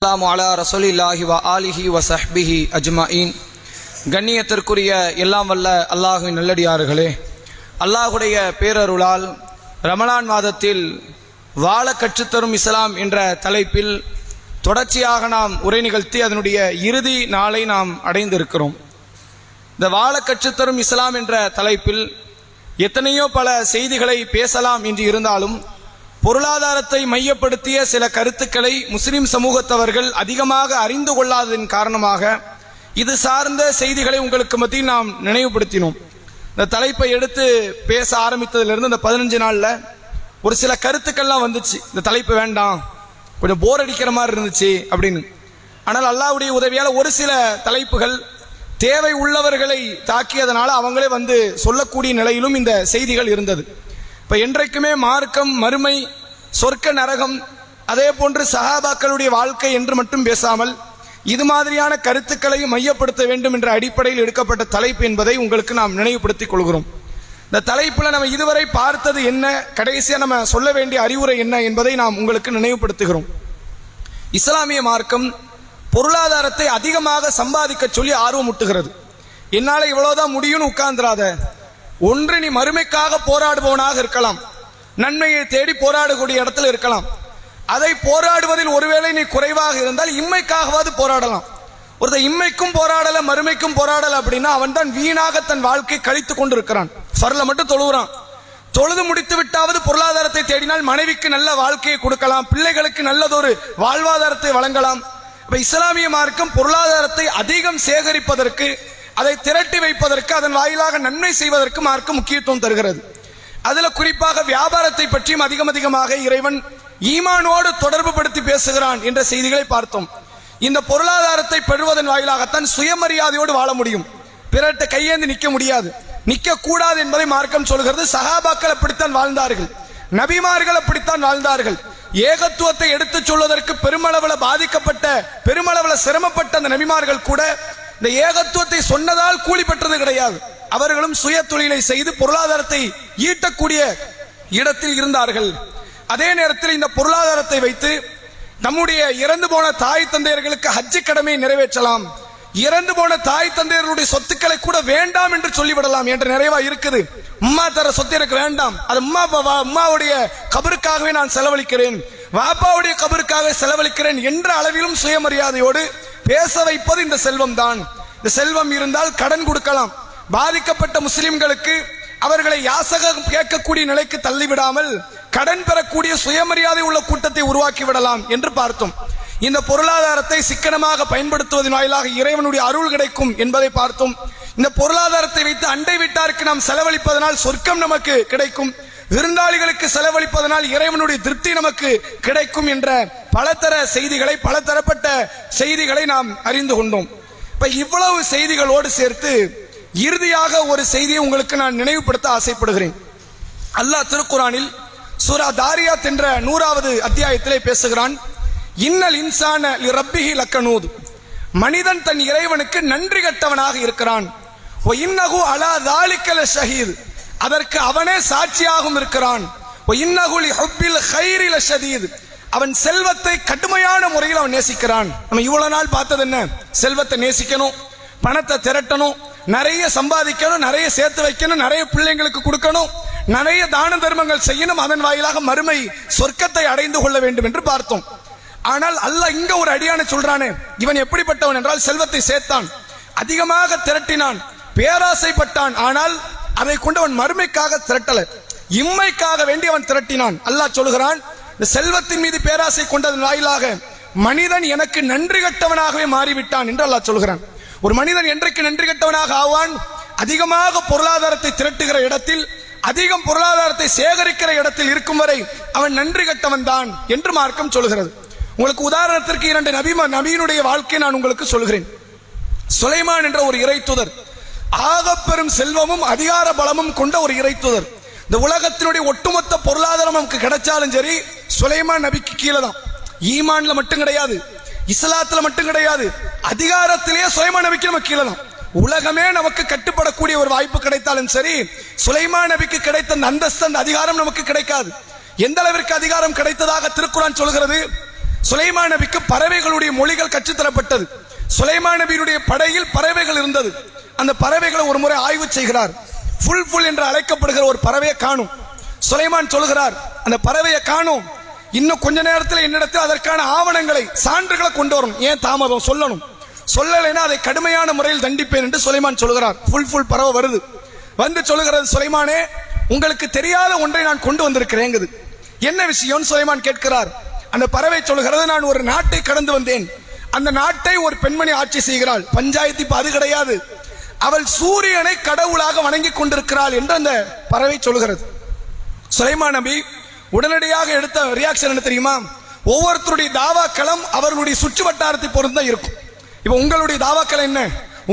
அஸ்ஸலாமு அலா ரசூலில்லாஹி வ ஆலிஹி வ ஸஹ்பிஹி அஜ்மஈன். கண்ணியத்திற்குரிய எல்லாம் வல்ல அல்லாஹுவின் நல்லடியார்களே, அல்லாஹுடைய பேரருளால் ரமலான் மாதத்தில் வாழ கற்றுத்தரும் இஸ்லாம் என்ற தலைப்பில் தொடர்ச்சியாக நாம் உரை நிகழ்த்தி அதனுடைய இறுதி நாளை நாம் அடைந்திருக்கிறோம். இந்த வாழ கற்றுத்தரும் இஸ்லாம் என்ற தலைப்பில் எத்தனையோ பல செய்திகளை பேசலாம் என்று இருந்தாலும் பொருளாதாரத்தை மையப்படுத்திய சில கருத்துக்களை முஸ்லிம் சமூகத்தவர்கள் அதிகமாக அறிந்து கொள்ளாததின் காரணமாக இது சார்ந்த செய்திகளை உங்களுக்கு மத்தியில் நாம் நினைவுபடுத்தினோம். இந்த தலைப்பை எடுத்து பேச ஆரம்பித்ததிலிருந்து இந்த 15 நாளில் ஒரு சில கருத்துக்கள்லாம் வந்துச்சு. இந்த தலைப்பு வேண்டாம், கொஞ்சம் போர் அடிக்கிற மாதிரி இருந்துச்சு அப்படின்னு. ஆனால் அல்லாஹ்வுடைய உதவியால் ஒரு சில தலைப்புகள் தேவை உள்ளவர்களை தாக்கியதனால அவங்களே வந்து சொல்லக்கூடிய நிலையிலும் இந்த செய்திகள் இருந்தது. இப்போ என்றைக்குமே மார்க்கம், மறுமை, சொர்க்க நரகம், அதே போன்று சஹாபாக்களுடைய வாழ்க்கை என்று மட்டும் பேசாமல் இது மாதிரியான கருத்துக்களையும் மையப்படுத்த வேண்டும் என்ற அடிப்படையில் எடுக்கப்பட்ட தலைப்பு என்பதை உங்களுக்கு நாம் நினைவுபடுத்திக் கொள்கிறோம். இந்த தலைப்பில் நம்ம இதுவரை பார்த்தது என்ன, கடைசியாக நம்ம சொல்ல வேண்டிய அறிவுரை என்ன என்பதை நாம் உங்களுக்கு நினைவுபடுத்துகிறோம். இஸ்லாமிய மார்க்கம் பொருளாதாரத்தை அதிகமாக சம்பாதிக்க சொல்லி ஆர்வமூட்டுகிறது. என்னால் இவ்வளவுதான் முடியும்னு உட்கார்ந்துராத. ஒன்று, நீ மறுமைக்காக போராடுபவனாக இருக்கலாம், நன்மையை தேடி போராடக்கூடிய இடத்துல இருக்கலாம். அதை போராடுவதில் ஒருவேளை நீ குறைவாக இருந்தால் இம்மைக்காகவாது போராடலாம். ஒருத்தர் இம்மைக்கும் போராடல மறுமைக்கும் போராடல அப்படின்னா அவன் தான் வீணாக தன் வாழ்க்கை கழித்து கொண்டு இருக்கிறான். ஃபர்ல மட்டும் தொழுகிறான். தொழுது முடித்து விட்டாவது பொருளாதாரத்தை தேடினால் மனைவிக்கு நல்ல வாழ்க்கையை கொடுக்கலாம், பிள்ளைகளுக்கு நல்லதொரு வாழ்வாதாரத்தை வழங்கலாம். இப்ப இஸ்லாமிய மார்க்கம் பொருளாதாரத்தை அதிகம் சேகரிப்பதற்கு, அதை திரட்டி வைப்பதற்கு, அதன் வாயிலாக நன்மை செய்வதற்கு மார்க்கம் முக்கியத்துவம் தருகிறது. அதுல குறிப்பாக வியாபாரத்தை பற்றியும் அதிகமாக இறைவன் ஈமானோடு தொடர்பு படுத்தி பேசுகிறான் என்ற செய்திகளை பார்த்தோம். இந்த பொருளாதாரத்தை பெறுவதன் வாயிலாகத்தான் சுயமரியாதையோடு வாழ முடியும். பிறர்கிட்ட கையேந்து நிற்க முடியாது, நிற்க கூடாது என்பதை மார்க்கம் சொல்கிறது. சஹாபாக்கள் அப்படித்தான் வாழ்ந்தார்கள், நபிமார்கள் அப்படித்தான் வாழ்ந்தார்கள். ஏகத்துவத்தை எடுத்துச் சொல்வதற்கு பெருமளவுல பாதிக்கப்பட்ட, பெருமளவுல சிரமப்பட்ட அந்த நபிமார்கள் கூட இந்த ஏகத்துவத்தை சொன்னதால் கூலி பெற்றது கிடையாது. அவர்களும் சுய தொழிலை செய்து பொருளாதாரத்தை ஈட்டக்கூடிய இடத்தில் இருந்தார்கள். அதே நேரத்தில் இந்த பொருளாதாரத்தை வைத்து நம்முடைய இறந்து போன தாய் தந்தையர்களுக்கு ஹஜ்ஜி கடமையை நிறைவேற்றலாம், இறந்து போன தாய் தந்தையர்களுடைய சொத்துக்களை கூட வேண்டாம் என்று சொல்லிவிடலாம் என்ற நிறைவா இருக்குது. உம்மா தர சொத்து எனக்கு வேண்டாம், அது உம்மாவுடைய கபருக்காகவே நான் செலவழிக்கிறேன், வாப்பாவுடைய கபருக்காக செலவழிக்கிறேன் என்ற அளவிலும் சுயமரியாதையோடு பேச வைப்பது இந்த செல்வம் தான். இந்த செல்வம் இருந்தால் கடன் கொடுக்கலாம், பாதிக்கப்பட்ட முஸ்லிம்களுக்கு அவர்களை யாசகம் கேட்கக்கூடிய நிலைக்கு தள்ளிவிடாமல் கடன் பெறக்கூடிய சுயமரியாதை உள்ள கூட்டத்தை உருவாக்கி விடலாம் என்று பார்த்தோம். இந்த பொருளாதாரத்தை சிக்கனமாக பயன்படுத்துவதன் வாயிலாக இறைவனுடைய அருள் கிடைக்கும் என்பதை பார்த்தோம். இந்த பொருளாதாரத்தை வைத்து அண்டை வீட்டாருக்கு நாம் செலவழிப்பதனால் சொர்க்கம் நமக்கு கிடைக்கும், விருந்தாளிகளுக்கு செலவழிப்பதனால் இறைவனுடைய திருப்தி நமக்கு கிடைக்கும் என்ற பலதர செய்திகளை, பலதரப்பட்ட செய்திகளை நாம் அறிந்து கொண்டோம். இப்ப இவ்வளவு செய்திகளோடு சேர்த்து இறுதியாக ஒரு செய்தியை உங்களுக்கு நான் நினைவுபடுத்த ஆசைப்படுகிறேன். அல்லாஹ் திருக்குரானில் சூரா தாரியாத் என்ற 100வது அத்தியாயத்திலே பேசுகிறான். இன்னல் இன்சான லிரப்பிஹி லக்கனூத், மனிதன் தன் இறைவனுக்கு நன்றி கட்டவனாக இருக்கிறான். வ இன்னஹு அலா தாலிக லஷஹீத், அதற்கு அவனே சாட்சியாகவும் இருக்கிறான். வ இன்னஹு லிஹுப்பில் கைரி லஷதீத், அவன் செல்வத்தை கடுமையான முறையில் அவன் நேசிக்கிறான். நம்ம இவ்வளவு நாள் பார்த்தது என்ன? செல்வத்தை நேசிக்கணும், பணத்தை திரட்டணும், நிறைய சம்பாதிக்கணும், நிறைய சேர்த்து வைக்கணும், நிறைய பிள்ளைங்களுக்கு கொடுக்கணும், நிறைய தான தர்மங்கள் செய்யணும், அதன் வாயிலாக மறுமை சொர்க்கத்தை அடைந்து கொள்ள வேண்டும் என்று பார்த்தோம். ஆனால் அல்லாஹ் இங்க ஒரு அடியான சொல்றானே, இவன் எப்படிப்பட்டவன் என்றால் செல்வத்தை சேர்த்தான், அதிகமாக திரட்டினான், பேராசைப்பட்டான், ஆனால் அதை கொண்டு அவன் மறுமைக்காக திரட்டல, இம்மைக்காக வேண்டி அவன் திரட்டினான். அல்லாஹ் சொல்கிறான், இந்த செல்வத்தின் மீது பேராசை கொண்டதன் வாயிலாக மனிதன் எனக்கு நன்றி கட்டவனாகவே மாறிவிட்டான் என்று அல்லாஹ் சொல்கிறான். ஒரு மனிதன் என்றைக்கு நன்றி கட்டவனாக ஆவான்? அதிகமாக பொருளாதாரத்தை திரட்டுகிற இடத்தில், அதிகம் பொருளாதாரத்தை சேகரிக்கிற இடத்தில் இருக்கும் வரை அவன் நன்றி கட்டவன் தான் என்று மார்க்கம் சொல்கிறது. உங்களுக்கு உதாரணத்திற்கு 2 நபியினுடைய வாழ்க்கையை நான் உங்களுக்கு சொல்கிறேன். சுலைமான் என்ற ஒரு இறைத்துதர், ஆகப்பெரும் செல்வமும் அதிகார பலமும் கொண்ட ஒரு இறைத்துதர். இந்த உலகத்தினுடைய ஒட்டுமொத்த பொருளாதாரம் நமக்கு கிடைச்சாலும் சரி சுலைமான் நபிக்கு கீழே தான். ஈமான்ல மட்டும் கிடையாது, இஸ்லாத்துல மட்டும் கிடையாது, அதிகாரத்திலேயே சுலைமான் நபிக்கு நம்ம கீழே தான். உலகமே நமக்கு கட்டுப்படக்கூடிய ஒரு வாய்ப்பு கிடைத்தாலும் சரி சுலைமான் நபிக்கு கிடைத்த அந்தஸ்து, அந்த அதிகாரம் நமக்கு கிடைக்காது. எந்த அளவிற்கு அதிகாரம் கிடைத்ததாக திருக்குரான் சொல்கிறது? சுலைமான் நபிக்கு பறவைகளுடைய மொழிகள் கற்றுத்தரப்பட்டது. சுலைமான் நபியுடைய படையில் பறவைகள் இருந்தது. அந்த பறவைகளை ஒரு முறை ஆய்வு செய்கிறார். ஃபுல் என்று அழைக்கப்படுகிற ஒரு பறவையை காணும். சுலைமான் சொல்கிறார், அந்த பறவையை காணும், இன்னும் கொஞ்ச நேரத்தில் என்னிடத்தில் அதற்கான ஆவணங்களை சான்றுகளை கொண்டு வரணும். ஏன் தாமதம்? சொல்லணும். சொல்லலைன்னா அதை கடுமையான முறையில் தண்டிப்பேன் என்று சுலைமான் சொல்கிறார். ஃபுல் பறவை வருது. வந்து சொல்லுகிறது, சுலைமானே, உங்களுக்கு தெரியாத ஒன்றை நான் கொண்டு வந்திருக்கிறேன். என்ன விஷயம் சுலைமான் கேட்கிறார். அந்த பறவை சொல்கிறது, நான் ஒரு நாட்டை கடந்து வந்தேன். அந்த நாட்டை ஒரு பெண்மணி ஆட்சி செய்கிறாள். பஞ்சாயத்து இப்ப அது கிடையாது. அவள் சூரியனை கடவுளாக வணங்கி கொண்டிருக்கிறாள் என்று அந்த பறவை சொல்கிறது. சுலைமான் நபி உடனடியாக எடுத்த ரியாக்ஷன் என்ன தெரியுமா? ஒவ்வொருத்தருடைய தாவாக்களம் அவர்களுடைய சுற்று வட்டாரத்தை பொறுத்து தான் இருக்கும். இப்ப உங்களுடைய தாவாக்கள் என்ன?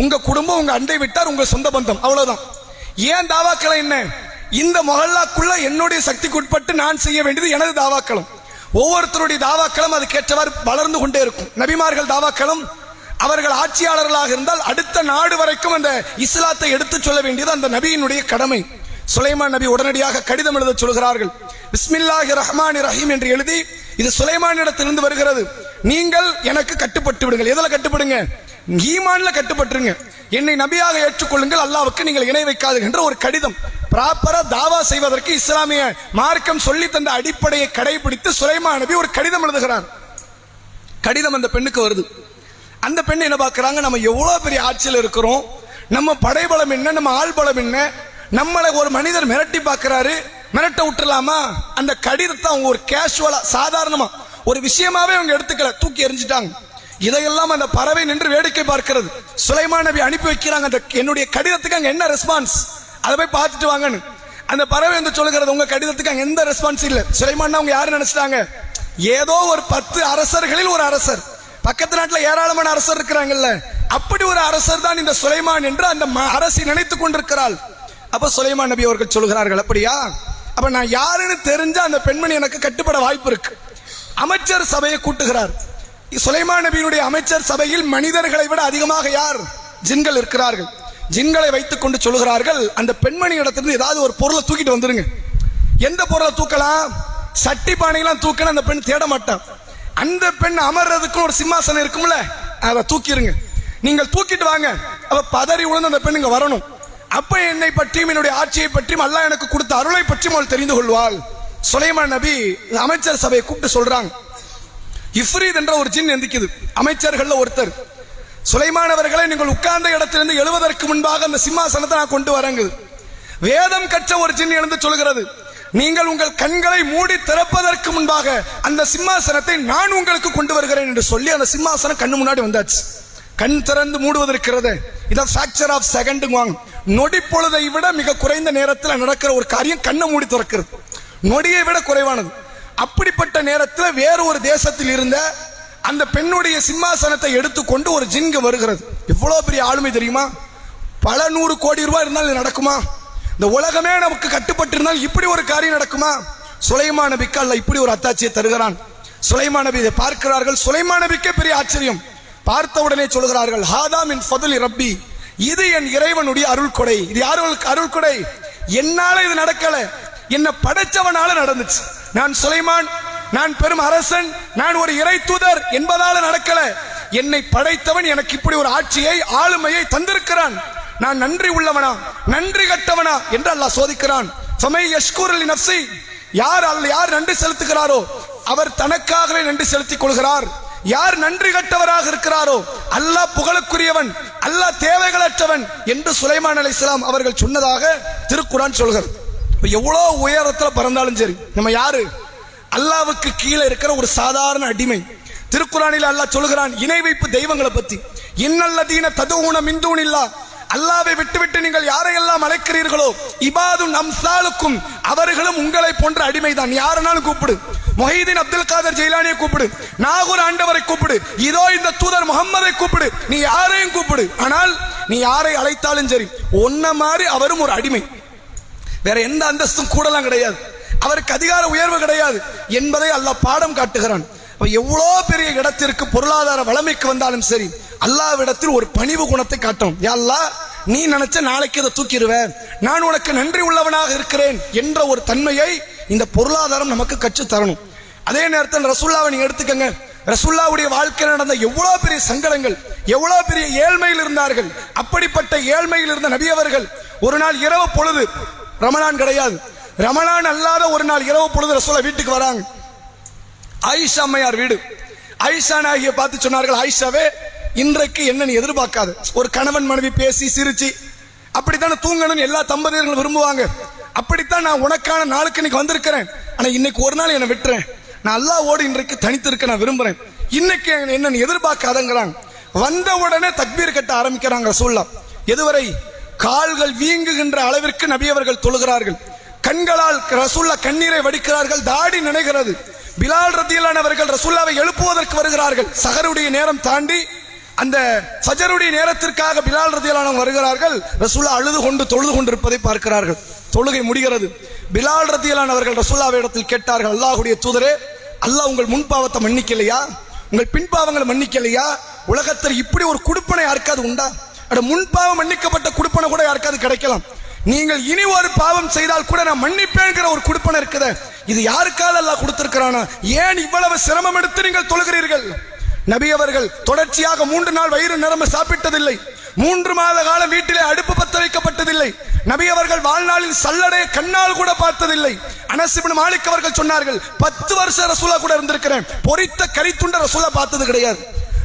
உங்க குடும்பம், உங்க அண்டை விட்டார், உங்க சொந்த பந்தம், அவ்வளவுதான். ஏன் தாவாக்கள் என்ன? இந்த மொஹல்லாக்குள்ள என்னுடைய சக்திக்கு உட்பட்டு நான் செய்ய வேண்டியது எனது தாவாக்களம். ஒவ்வொருத்தருடைய தாவாக்களம் அதுக்கேற்றவாறு வளர்ந்து கொண்டே இருக்கும். நபிமார்கள் தாவாக்களம், அவர்கள் ஆட்சியாளர்களாக இருந்தால் அடுத்த நாடு வரைக்கும் அந்த இஸ்லாத்தை எடுத்து சொல்ல வேண்டியது அந்த நபியினுடைய கடமை. சுலைமான் நபி உடனடியாக கடிதம் எழுத சொல்கிறார்கள். பிஸ்மில்லாஹிர் ரஹ்மானிர் ரஹீம் என்று எழுதி, இது சுலைமானிடத்திலிருந்து வருகிறது, நீங்கள் எனக்கு கட்டுப்பட்டு விடுங்கள். எதில் கட்டுப்படுங்க? ஈமான்ல கட்டுப்பட்டுருங்க. என்னை நபியாக ஏற்றுக்கொள்ளுங்கள், அல்லாஹ்வுக்கு நீங்கள் இணை வைக்காது என்ற ஒரு கடிதம். ப்ராப்பரா தாவா செய்வதற்கு இஸ்லாமிய மார்க்கம் சொல்லி தந்த அடிப்படையை கடைபிடித்து சுலைமான் நபி ஒரு கடிதம் எழுதுகிறார். கடிதம் அந்த பெண்ணுக்கு வருது. அந்த பெண் என்ன பார்க்கிறாங்க, நம்ம எவ்வளவு பெரிய ஆட்சியில் இருக்கிறோம், நம்ம படைபலம் என்ன, நம்ம ஆள் பலம் என்ன, நம்மளை ஒரு மனிதர் மிரட்டி பார்க்கிறாரு, மிரட்ட விட்டுலாமா? அந்த கடிதத்தை அவங்க ஒரு கேஷுவலா, சாதாரணமா ஒரு விஷயமாவே அவங்க எடுத்துக்கல, தூக்கி எறிஞ்சிட்டாங்க. இதையெல்லாம் அந்த பறவை நின்று வேடிக்கை பார்க்கிறது. சுலைமான் நபி அனுப்பி வைக்கிறாங்க, அந்த என்னுடைய கடிதத்துக்கு அங்க என்ன ரெஸ்பான்ஸ், அதை போய் பார்த்துட்டு வாங்கன்னு. அந்த பறவை வந்து சொல்லுகிறது, உங்க கடிதத்துக்கு அங்க எந்த ரெஸ்பான்ஸ் இல்ல. சுலைமான் அவங்க யாரு நினைச்சிட்டாங்க? ஏதோ ஒரு 10 அரசர்களில் ஒரு அரசர், பக்கத்து நாட்டில் ஏராளமான அரசர் இருக்கிறாங்கல்ல, அப்படி ஒரு அரசர் தான் இந்த சுலைமான் என்று அந்த அரசி நினைத்துக் கொண்டிருக்கிறாள். அப்ப சுலைமான் நபி அவர்கள் சொல்கிறார்கள், அப்படியா? அப்ப நான் யாருன்னு தெரிஞ்சா அந்த பெண்மணி எனக்கு கட்டுப்பட வாய்ப்பு இருக்கு. அமைச்சர் சபையை கூட்டுகிறார். சுலைமான் நபியினுடைய அமைச்சர் சபையில் மனிதர்களை விட அதிகமாக யார்? ஜின்கள் இருக்கிறார்கள். ஜின்களை வைத்துக் கொண்டு சொல்கிறார்கள், அந்த பெண்மணி இடத்திலிருந்து ஏதாவது ஒரு பொருளை தூக்கிட்டு வந்துருங்க. எந்த பொருளை தூக்கலாம்? சட்டி பானையெல்லாம் தூக்கணும் அந்த பெண் தேட மாட்டான். அந்த பெண் அமர்றதுக்கு ஒரு சிம்மாசனம் இருக்கும்ல, அதை தூக்கிடுங்க. நீங்கள் தூக்கிட்டு வாங்க. அவ பதறி உணர்ந்து அந்த பெண் இங்க வரணும். அப்ப என்னை பற்றியும் என்னுடைய ஆட்சியை பற்றியும் அல்லாஹ் எனக்கு கொடுத்த அருளை பற்றியும் அவள் தெரிந்து கொள்வாள். சுலைமான் நபி அமைச்சர் சபையை கூப்பிட்டு சொல்றாங்க. இஃப்ரீத் என்ற ஒரு ஜின் எந்திக்குது, அமைச்சர்கள் ஒருத்தர். சுலைமான் அவர்களை நீங்கள் உட்கார்ந்த இடத்திலிருந்து எழுவதற்கு முன்பாக அந்த சிம்மாசனத்தை நான் கொண்டு வரேங்க. வேதம் கற்ற ஒரு ஜின் எழுந்து சொல்கிறது, நீங்கள் உங்கள் கண்களை மூடி திறப்பதற்கு முன்பாக அந்த சிம்மாசனத்தை நான் உங்களுக்கு கொண்டு வருகிறேன் என்று சொல்லி அந்த சிம்மாசனம் கண்ணு முன்னாடி வந்தாச்சு. கண் திறந்து மூடுவது இருக்கிறது, இதை ஃபிராக்சர் ஆஃப் செகண்ட் வாங்க. நொடி பொழுதை விட மிக குறைந்த நேரத்தில் நடக்கிற ஒரு காரியம் கண்ணை மூடி திறக்கிறது, நொடியை விட குறைவானது. அப்படிப்பட்ட நேரத்தில் வேறு ஒரு தேசத்தில் இருந்த அந்த பெண்ணுடைய சிம்மாசனத்தை எடுத்துக்கொண்டு ஒரு ஜின்கு வருகிறது. எவ்வளவு பெரிய ஆளுமை தெரியுமா? பல 100 கோடி ரூபாய் இருந்தாலும் நடக்குமா? இந்த உலகமே நமக்கு கட்டுப்பட்டு இருந்தால் இப்படி ஒரு காரியம் நடக்குமா? சுலைமான் நபிக்கு அல்லாஹ் இப்படி ஒரு அத்தாட்சியை தருகிறான். சுலைமான் நபி இதை பார்க்கிறார்கள். சுலைமான் நபிக்கே பெரிய ஆச்சரியம். பார்த்த உடனே சொல்கிறார்கள், ஹாதா மின் ஃபதுலி ரப்பி, இது என் இறைவனுடைய அருள் கொடை. இது யாருக்கு அருள் கொடை? என்னால இது நடக்கல, என்ன படைச்சவனால நடந்துச்சு. நான் சுலைமான், நான் பெரும் அரசன், நான் ஒரு இறை தூதர் என்பதால நடக்கல. என்னை படைத்தவன் எனக்கு இப்படி ஒரு ஆட்சியை, ஆளுமையை தந்திருக்கிறான். நான் நன்றி உள்ளவனா நன்றி கட்டவனா என்று அல்லாஹ் சோதிக்கிறான். ஃபமை யஷ்குரு லி நஃப்ஸி, யார் நன்றி செலுத்துகிறாரோ அவர் தனக்காகவே நன்றி செலுத்திக் கொள்கிறார். யார் நன்றி கட்டவராக இருக்கிறாரோ அல்லாஹ் புகழுக்குரியவன், அல்லாஹ் தேவைகளற்றவன் என்று சுலைமான் அலைஹிஸ்ஸலாம் அவர்கள் சொன்னதாக திருக்குர்ஆன் சொல்கிறது. எவ்வளவு உயரத்துல பறந்தாலும் சரி, நம்ம யாரு? அல்லாஹ்வுக்கு கீழே இருக்கிற ஒரு சாதாரண அடிமை. திருக்குர்ஆனில் அல்லாஹ் சொல்கிறான் இணை வைப்பு தெய்வங்களை பத்தி, இன்னல்லதீன ததுஊன மின் தூனில்லாஹ், அல்லாஹ்வை விட்டுவிட்டு நீங்கள் யாரையெல்லாம் அழைக்கிறீர்களோ இபாதுன் அம்சாலுக்கும், அவர்களும் உங்களை போன்ற அடிமைதான். யாரனாலும் கூப்பிடு, முஹைதீன் அப்துல் காதர் ஜெயிலானியை கூப்பிடு, நாகூர் ஆண்டவரை கூப்பிடு, இதோ இந்த தூதர் முகம்மதை கூப்பிடு, நீ யாரையும் கூப்பிடு. ஆனால் நீ யாரை அழைத்தாலும் சரி, ஒன்ன மாதிரி அவரும் ஒரு அடிமை. வேற எந்த அந்தஸ்தும் கூடலாம் கிடையாது, அவருக்கு அதிகார உயர்வு கிடையாது என்பதை அல்லாஹ் பாடம் காட்டுகிறான். எவ்வளோ பெரிய இடத்திற்கு பொருளாதார வளமைக்கு வந்தாலும் சரி, அல்லாஹ்விடத்தில் ஒரு பணிவு குணத்தை காட்டும். யா அல்லாஹ், நீ நினைச்ச நாளைக்கு இதை தூக்கிடுவேன், நான் உனக்கு நன்றி உள்ளவனாக இருக்கிறேன் என்ற ஒரு தன்மையை இந்த பொருளாதாரம் நமக்கு கற்று தரணும். அதே நேரத்தில் ரசூலுல்லாஹ்வை நீங்க எடுத்துக்கங்க. ரசூலுல்லாஹ்வுடைய வாழ்க்கையில் நடந்த எவ்வளவு பெரிய சங்கடங்கள், எவ்வளவு பெரிய ஏழ்மையில் இருந்தார்கள். அப்படிப்பட்ட ஏழ்மையில் இருந்த நபி அவர்கள் ஒரு நாள் இரவு பொழுது, ரமலான் கிடையாது, ரமலான் அல்லாத ஒரு நாள் இரவு பொழுது ரசூலுல்லாஹ் வீட்டுக்கு வராங்க. ஆயிஷா அம்மையார் வீடு. ஆயிஷா நாயகியை பார்த்து சொன்னார்கள், ஆயிஷாவே, இன்றைக்கு என்ன நீ எதிர்பார்க்காது. ஒரு கணவன் மனைவி பேசி சிரிச்சு அப்படித்தானே தூங்கணும்னு எல்லா தம்பதியர்களும் விரும்புவாங்க. அப்படித்தான் நான் உனக்கான நாளுக்கு இன்னைக்கு வந்திருக்கிறேன். ஆனா இன்னைக்கு ஒரு நாள் என்னை விட்டுறேன், நான் அல்லாஹ்வோடு இன்றைக்கு தனித்திருக்க நான் விரும்புறேன். இன்னைக்கு என்ன நீ எதிர்பார்க்காதங்கிறாங்க. வந்த உடனே தக்பீர் கட்ட ஆரம்பிக்கிறாங்க ரசூலுல்லாஹ். எதுவரை? கால்கள் வீங்குகின்ற அளவிற்கு நபி அவர்கள் தொழுகிறார்கள். கண்களால் ரசூலுல்லாஹ் கண்ணீரை வடிக்கிறார்கள். தாடி நினைகிறது. பிலால் ரலியல்லாஹு அவர்கள் ரசூலுல்லாஹ்வை எழுப்புவதற்கு வருகிறார்கள். சஹருடைய நேரம் தாண்டி அந்த ஃபஜருடைய நேரத்திற்காக பிலால் ரலியல்லாஹு வருகிறார்கள். ரசூலுல்லாஹ் அழுது கொண்டு தொழுது கொண்டிருப்பதை பார்க்கிறார்கள். தொழுகை முடிகிறது. பிலால் ரலியல்லாஹு அவர்கள் ரசூலுல்லாஹ்வை இடத்தில் கேட்டார்கள், அல்லாஹ்வுடைய தூதரே, அல்லாஹ் உங்கள் முன்பாவத்தை மன்னிக்கலையா? உங்கள் பின்பாவங்களை மன்னிக்கலையா? உலகத்தில் இப்படி ஒரு குடுப்பனை யாருக்காவது உண்டா? முன்பாவம் மன்னிக்கப்பட்ட குடுப்பனை கூட யாருக்காவது கிடைக்கலாம். நீங்கள் இனி ஒரு பாவம் செய்தால் கூட நான் மன்னிப்பேங்கிற ஒரு குடுப்பனை இருக்குது. இது யாருக்காவது அல்லாஹ் கொடுத்திருக்கிறானா? ஏன் இவ்வளவு சிரமம் எடுத்து நீங்கள் தொழுகிறீர்கள்? நபி அவர்கள் தொடர்ச்சியாக 3 நாள் வயிறு நிரம்ப சாப்பிட்டதில்லை. 3 மாத காலம் வீட்டிலே அடுப்பு பத்த வைக்கப்பட்டதில்லை. நபி அவர்கள் வாழ்நாளில் சல்லடை கண்ணால் கூட பார்த்ததில்லை. அனஸ் இப்னு மாலிக் அவர்கள் சொன்னார்கள், 10 வருஷம் ரசூலுல்லாஹ் கூட இருந்திருக்கிறேன், பொரித்த கரித்துண்ட ரசூலுல்லாஹ் பார்த்தது கிடையாது.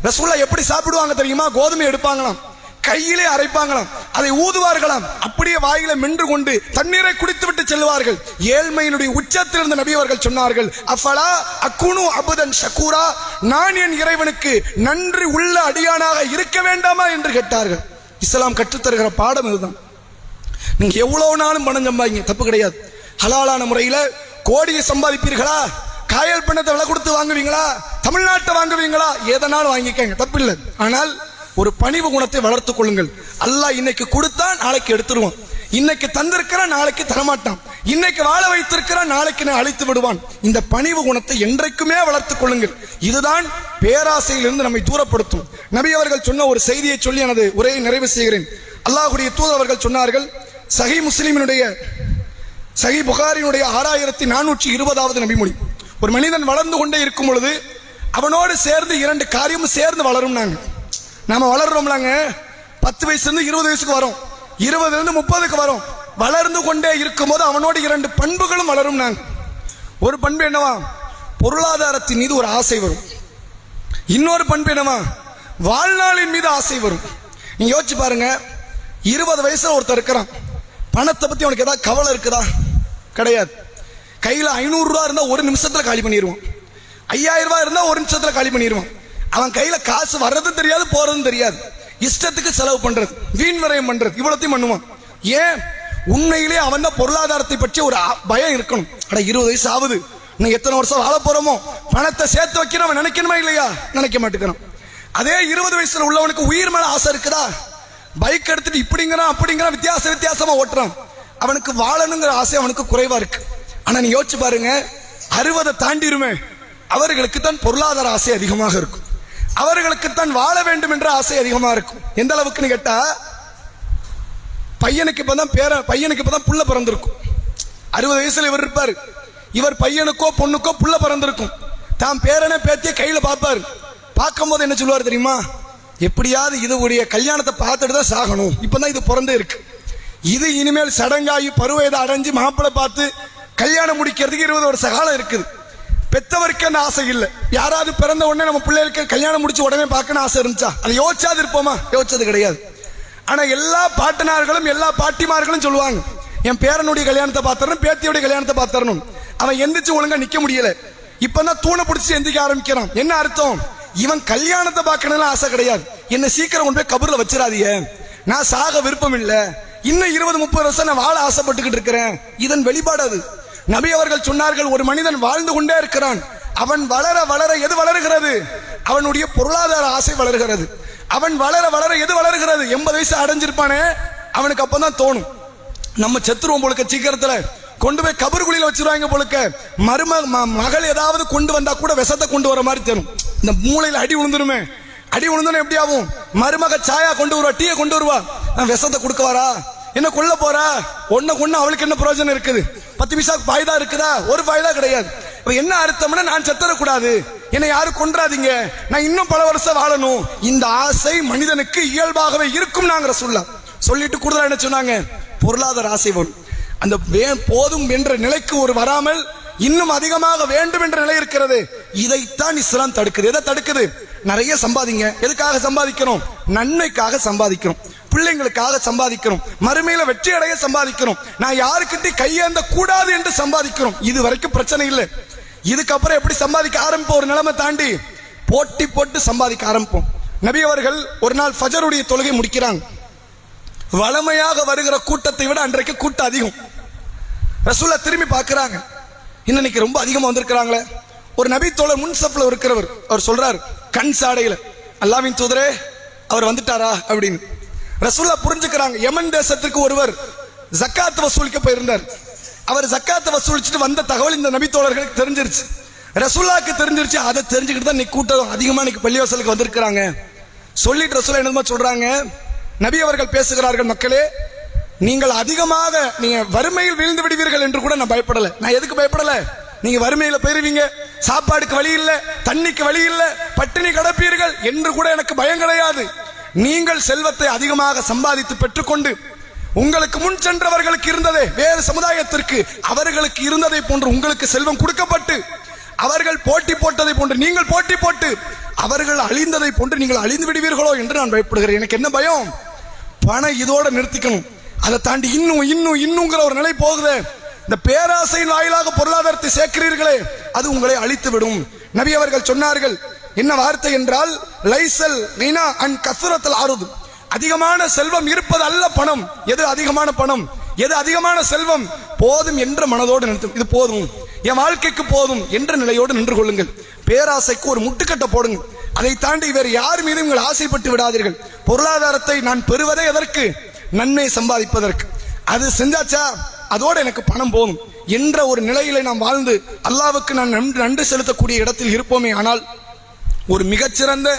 ரசூலுல்லாஹ் எப்படி சாப்பிடுவாங்க தெரியுமா? கோதுமை எடுப்பாங்களாம், கையிலே அரைப்பாங்களாம், அதை ஊதுவார்களாம், அப்படியே வாயில மென்று கொண்டு தண்ணீரை குடித்து விட்டு செல்வார்கள். ஏழ்மையினுடைய உச்சத்தில் இருந்த நபி அவர்கள் சொன்னார்கள், அஃபலா அகுனு அபுதன் ஷக்கூரா, நான் என் இறைவனுக்கு நன்றி உள்ள அடியானாக இருக்க வேண்டாமா என்று கேட்டார்கள். இஸ்லாம் கற்றுத்தருகிற பாடம் இதுதான். நீங்க எவ்வளவு நாளும் பணம் சம்பாதிங்க, தப்பு கிடையாது. ஹலாலான முறையில கோடியை சம்பாதிப்பீர்களா? காயல் பணத்தை விலை கொடுத்து வாங்குவீங்களா? தமிழ்நாட்டை வாங்குவீங்களா? எதனாலும் வாங்கிக்கங்க, தப்பு இல்லை. ஆனால் ஒரு பணிவு குணத்தை வளர்த்துக் கொள்ளுங்கள். அல்லாஹ் இன்னைக்கு கொடுத்தா நாளைக்கு எடுத்துருவான். இன்னைக்கு தந்திருக்கிறான், நாளைக்கு தரமாட்டான். இன்னைக்கு வாழ வைத்திருக்கிறான், நாளைக்கு அழித்து விடுவான். இந்த பணிவு குணத்தை என்றைக்குமே வளர்த்துக் கொள்ளுங்கள். இதுதான் பேராசையிலிருந்து நம்மை தூரப்படுத்தும். நபி அவர்கள் சொன்ன ஒரு செய்தியை சொல்லி எனது உரையை நிறைவு செய்கிறேன். அல்லாஹ்வுடைய தூதர் அவர்கள் சொன்னார்கள், சஹீஹ் முஸ்லிமினுடைய சஹீஹ் புகாரினுடைய 6420வது நபிமொழி, ஒரு மனிதன் வளர்ந்து கொண்டே இருக்கும் பொழுது அவனோடு சேர்ந்து 2 காரியமும் சேர்ந்து வளரும். நாம வளர்றோம்லாங்க, 10 வயசுல இருந்து 20 வயசுக்கு வரும், 20 இருந்து 30க்கு வரும். வளர்ந்து கொண்டே இருக்கும் போது அவனோடு 2 பண்புகளும் வளரும். ஒரு பண்பு என்னவா? பொருளாதாரத்தின் மீது ஒரு ஆசை வரும். இன்னொரு பண்பு என்னவா? வாழ்நாளின் மீது ஆசை வரும். நீங்க யோசிச்சு பாருங்க, 20 வயசுல ஒருத்தர் இருக்கிறான், பணத்தை பத்தி அவனுக்கு ஏதாவது கவலை இருக்குதா? கிடையாது. கையில 500 ரூபா இருந்தா ஒரு நிமிஷத்துல காலி பண்ணிடுவான். 5000 ரூபாய் இருந்தா ஒரு நிமிஷத்துல காலி பண்ணிடுவான். அவன் கையில காசு வர்றதும் தெரியாது, போறதும் தெரியாது. இஷ்டத்துக்கு செலவு பண்றது, வீண் விரயம் பண்றது, இவ்வளத்தையும் பண்ணுவான். ஏன்? உண்மையிலே அவன் தான் பொருளாதாரத்தை பற்றி ஒரு பயம் இருக்கணும். 20 வயசு ஆகுது, இன்னும் எத்தனை வருஷம் வாழ போறோமோ, பணத்தை சேர்த்து வைக்கிறவன் நினைக்கணுமா இல்லையா? நினைக்க மாட்டேங்கிறான். அதே 20 வயசுல உள்ளவனுக்கு உயிர் மேல ஆசை இருக்குதா? பைக் எடுத்துட்டு இப்படிங்கிறான் அப்படிங்கிறான், வித்தியாசமா ஓட்டுறான். அவனுக்கு வாழணுங்கிற ஆசை அவனுக்கு குறைவா இருக்கு. ஆனா நீ யோசிச்சு பாருங்க, 60 தாண்டிருமே, அவர்களுக்கு தான் பொருளாதார ஆசை அதிகமாக இருக்கும். அவர்களுக்கு தான் வாழ வேண்டும் என்ற ஆசை அதிகமா இருக்கும். எந்த அளவுக்குன்னு கேட்டா, பையனுக்கு இப்பதான் புள்ள பிறந்திருக்கும். 60 வயசுல இவர் இருப்பாரு, இவர் பையனுக்கோ பொண்ணுக்கோ புள்ள பிறந்திருக்கும். தான் பேரனை பேத்திய கையில பார்ப்பாரு. பார்க்கும் போது என்ன சொல்லுவார் தெரியுமா? எப்படியாவது இது உடைய கல்யாணத்தை பார்த்துட்டு தான் சாகணும், இப்பதான் இது பிறந்தே இருக்கு. இது இனிமேல் சடங்காகி பருவத்தை அடைஞ்சு மாப்பிள்ளை பார்த்து கல்யாணம் முடிக்கிறதுக்கு 20 வருஷ காலம் இருக்குது. பெத்தவருக்கு அந்த ஆசை இல்லை. யாராவது பிறந்த உடனே நம்ம பிள்ளைகளுக்கு கல்யாணம் முடிச்சு உடனே பார்க்கணும் ஆசை இருந்துச்சா? அதை யோசிச்சாது இருப்போமா? யோசிச்சது கிடையாது. ஆனா எல்லா பாட்டனார்களும் எல்லா பாட்டிமார்களும் சொல்லுவாங்க, என் பேரனுடைய கல்யாணத்தை பார்த்தரணும், பேத்தியுடைய கல்யாணத்தை பார்த்தரணும். அவன் எந்திரிச்சு ஒழுங்கா நிக்க முடியல, இப்பதான் தூணை பிடிச்சி எந்திரிக்க ஆரம்பிக்கிறான். என்ன அர்த்தம்? இவன் கல்யாணத்தை பார்க்கணும் ஆசை கிடையாது. என்ன சீக்கிரம் கொண்டு போய் கபூர்ல வச்சிடாதீங்க, நான் சாக விருப்பம் இல்லை, இன்னும் 20-30 வருஷம் நான் வாழ ஆசைப்பட்டுக்கிட்டு இருக்கிறேன். இதன் வெளிப்பாடு அது. நபி அவர்கள் சொன்னார்கள், ஒரு மனிதன் வாழ்ந்து கொண்டே இருக்கிறான், அவன் வளர வளர எது வளர்கிறது? அவனுடைய பொருளாதார ஆசை வளர்கிறது. அவன் வளர வளர எது வளர்கிறது? 80 வயசு அடைஞ்சிருப்பானே, அவனுக்கு அப்பதான் தோணும், நம்ம செத்துருவோம் போலுக்க, சீக்கிரத்துல கொண்டு போய் கபர்குழியில வச்சிருவாங்க போலுக்க, மகள் ஏதாவது கொண்டு வந்தா கூட விஷத்தை கொண்டு வர மாதிரி தரும். இந்த மூளையில அடி விழுந்துருமே, அடி விழுந்தோன்னு எப்படி ஆகும்? மருமக சாயா கொண்டு வருவா, டீயை கொண்டு வருவா, விஷத்தை கொடுக்க வரா, என்ன கொல்ல போறா, ஒன்ன கொண்டு அவளுக்கு என்ன பிரயோஜனம் இருக்குது? 10 பைசா பாய்தா இருக்குதா? ஒரு பாய்தா கிடையாது. என்ன அர்த்தம்னா, நான் செத்தரக்கூடாது, என்னை யாரும் கொன்றாதீங்க, நான் இன்னும் பல வருஷம் வாழணும், இந்த ஆசை மனிதனுக்கு இயல்பாகவே இருக்கும். நாங்க ரசூலுல்லாஹ் சொல்லிட்டு கூடுதலா என்ன சொன்னாங்க, பொருளாதார ஆசை வரும். அந்த போதும் என்ற நிலைக்கு ஒரு வராமல் இன்னும் அதிகமாக வேண்டும் என்ற நிலை இருக்கிறது. இதைத்தான் இஸ்லாம் தடுக்குது. எதை தடுக்குது? நிறைய சம்பாதிங்க. எதுக்காக சம்பாதிக்கணும்? நன்மைக்காக சம்பாதிக்கணும், பிள்ளைங்களுக்காக சம்பாதிக்கணும், மறுமையில வெற்றி அடைய சம்பாதிக்கணும், நான் யாருக்கிட்ட கையேந்த கூடாது என்று சம்பாதிக்கணும். இது வரைக்கும் பிரச்சனை இல்லை. இதுக்கப்புறம் எப்படி சம்பாதிக்க ஆரம்பிப்போம்? ஒரு நிலைமை தாண்டி போட்டி போட்டு சம்பாதிக்க ஆரம்பிப்போம். நபி அவர்கள் ஒரு நாள் ஃபஜருடைய தொழுகை முடிக்கிறாங்க. வளமையாக வருகிற கூட்டத்தை விட அன்றைக்கு கூட்டம் அதிகம். ரசூலுல்லாஹ் திரும்பி பார்க்கிறாங்க, இன்னைக்கு ரொம்ப அதிகமா வந்திருக்கிறாங்களே. ஒரு நபி தோழர் முன்சப்ல இருக்கிறவர், அவர் சொல்றாரு கண் சாடையில, அல்லாஹ்வின் தூதரே அவர் வந்துட்டாரா அப்படின்னு. ரசூலுல்லாஹ் புரிஞ்சுக்கிறாங்க, யமன் தேசத்துக்கு ஒருவர் ஜக்காத் வசூலிக்க போயிருந்தார். அவர் ஜக்காத்தை வசூலிச்சுட்டு வந்த தகவல் இந்த நபி தோழர்களுக்கு தெரிஞ்சிருச்சு, ரசூலுல்லாஹ்க்கு தெரிஞ்சிருச்சு. அதை தெரிஞ்சுக்கிட்டு தான் இன்னைக்கு கூட்டம் அதிகமா இன்னைக்கு பள்ளிவாசலுக்கு வந்திருக்கிறாங்க. சொல்லிட்டு ரசூலுல்லாஹ் என்னமா சொல்றாங்க, நபி அவர்கள் பேசுகிறார்கள், மக்களே நீங்கள் அதிகமாக நீங்க வறுமையில் வீழ்ந்து விடுவீர்கள் என்று கூட நான் பயப்படல. நான் எதுக்கு பயப்படல? நீங்க வறுமையில போயிருவீங்க, சாப்பாடுக்கு வழி இல்ல, தண்ணிக்கு வழி இல்ல, பட்டினி கிடப்பீர்கள் என்று கூட எனக்கு பயம் கிடையாது. நீங்கள் செல்வத்தை அதிகமாக சம்பாதித்து பெற்றுக்கொண்டு உங்களுக்கு முன் சென்றவர்களுக்கு இருந்ததே, வேறு சமுதாயத்திற்கு அவர்களுக்கு இருந்ததை போன்று உங்களுக்கு செல்வம் கொடுக்கப்பட்டு அவர்கள் போட்டி போட்டதை போன்று நீங்கள் போட்டி போட்டு அவர்கள் அழிந்ததை போன்று நீங்கள் அழிந்து விடுவீர்களோ என்று நான் பயப்படுகிறேன். எனக்கு என்ன பயம்? பணம் இதோட நிறுத்திக்கணும், அதை தாண்டி இன்னுங்கிற ஒரு நிலை போகுது. இந்த பேராசையின் வாயிலாக பொருளாதாரத்தை சேர்க்கிறீர்களே, அது உங்களை அழித்து விடும். நபி அவர்கள் சொன்னார்கள், என்ன வார்த்தை என்றால், லைசல் வீணா அன் கசுரத்தல் ஆறுது, அதிகமான செல்வம் இருப்பது அல்ல பணம். எது அதிகமான பணம், எது அதிகமான செல்வம்? போதும் என்ற மனதோடு நிறுத்தும், இது போதும், என் வாழ்க்கைக்கு போதும் என்ற நிலையோடு நின்று கொள்ளுங்கள். பேராசைக்கு ஒரு முட்டுக்கட்டை போடுங்க. அதை தாண்டி வேறு யார் மீது நீங்கள் ஆசைப்பட்டு விடாதீர்கள். பொருளாதாரத்தை நான் பெறுவதே எதற்கு? நன்மை சம்பாதிப்பதற்கு. அது செஞ்சாச்சா அதோடு எனக்கு பணம் போதும் என்ற ஒரு நிலையில நாம் வாழ்ந்து அல்லாஹ்வுக்கு நான் நன்றி செலுத்தக்கூடிய இடத்தில் இருப்போமே ஆனால் ஒரு மிகச்சிறந்த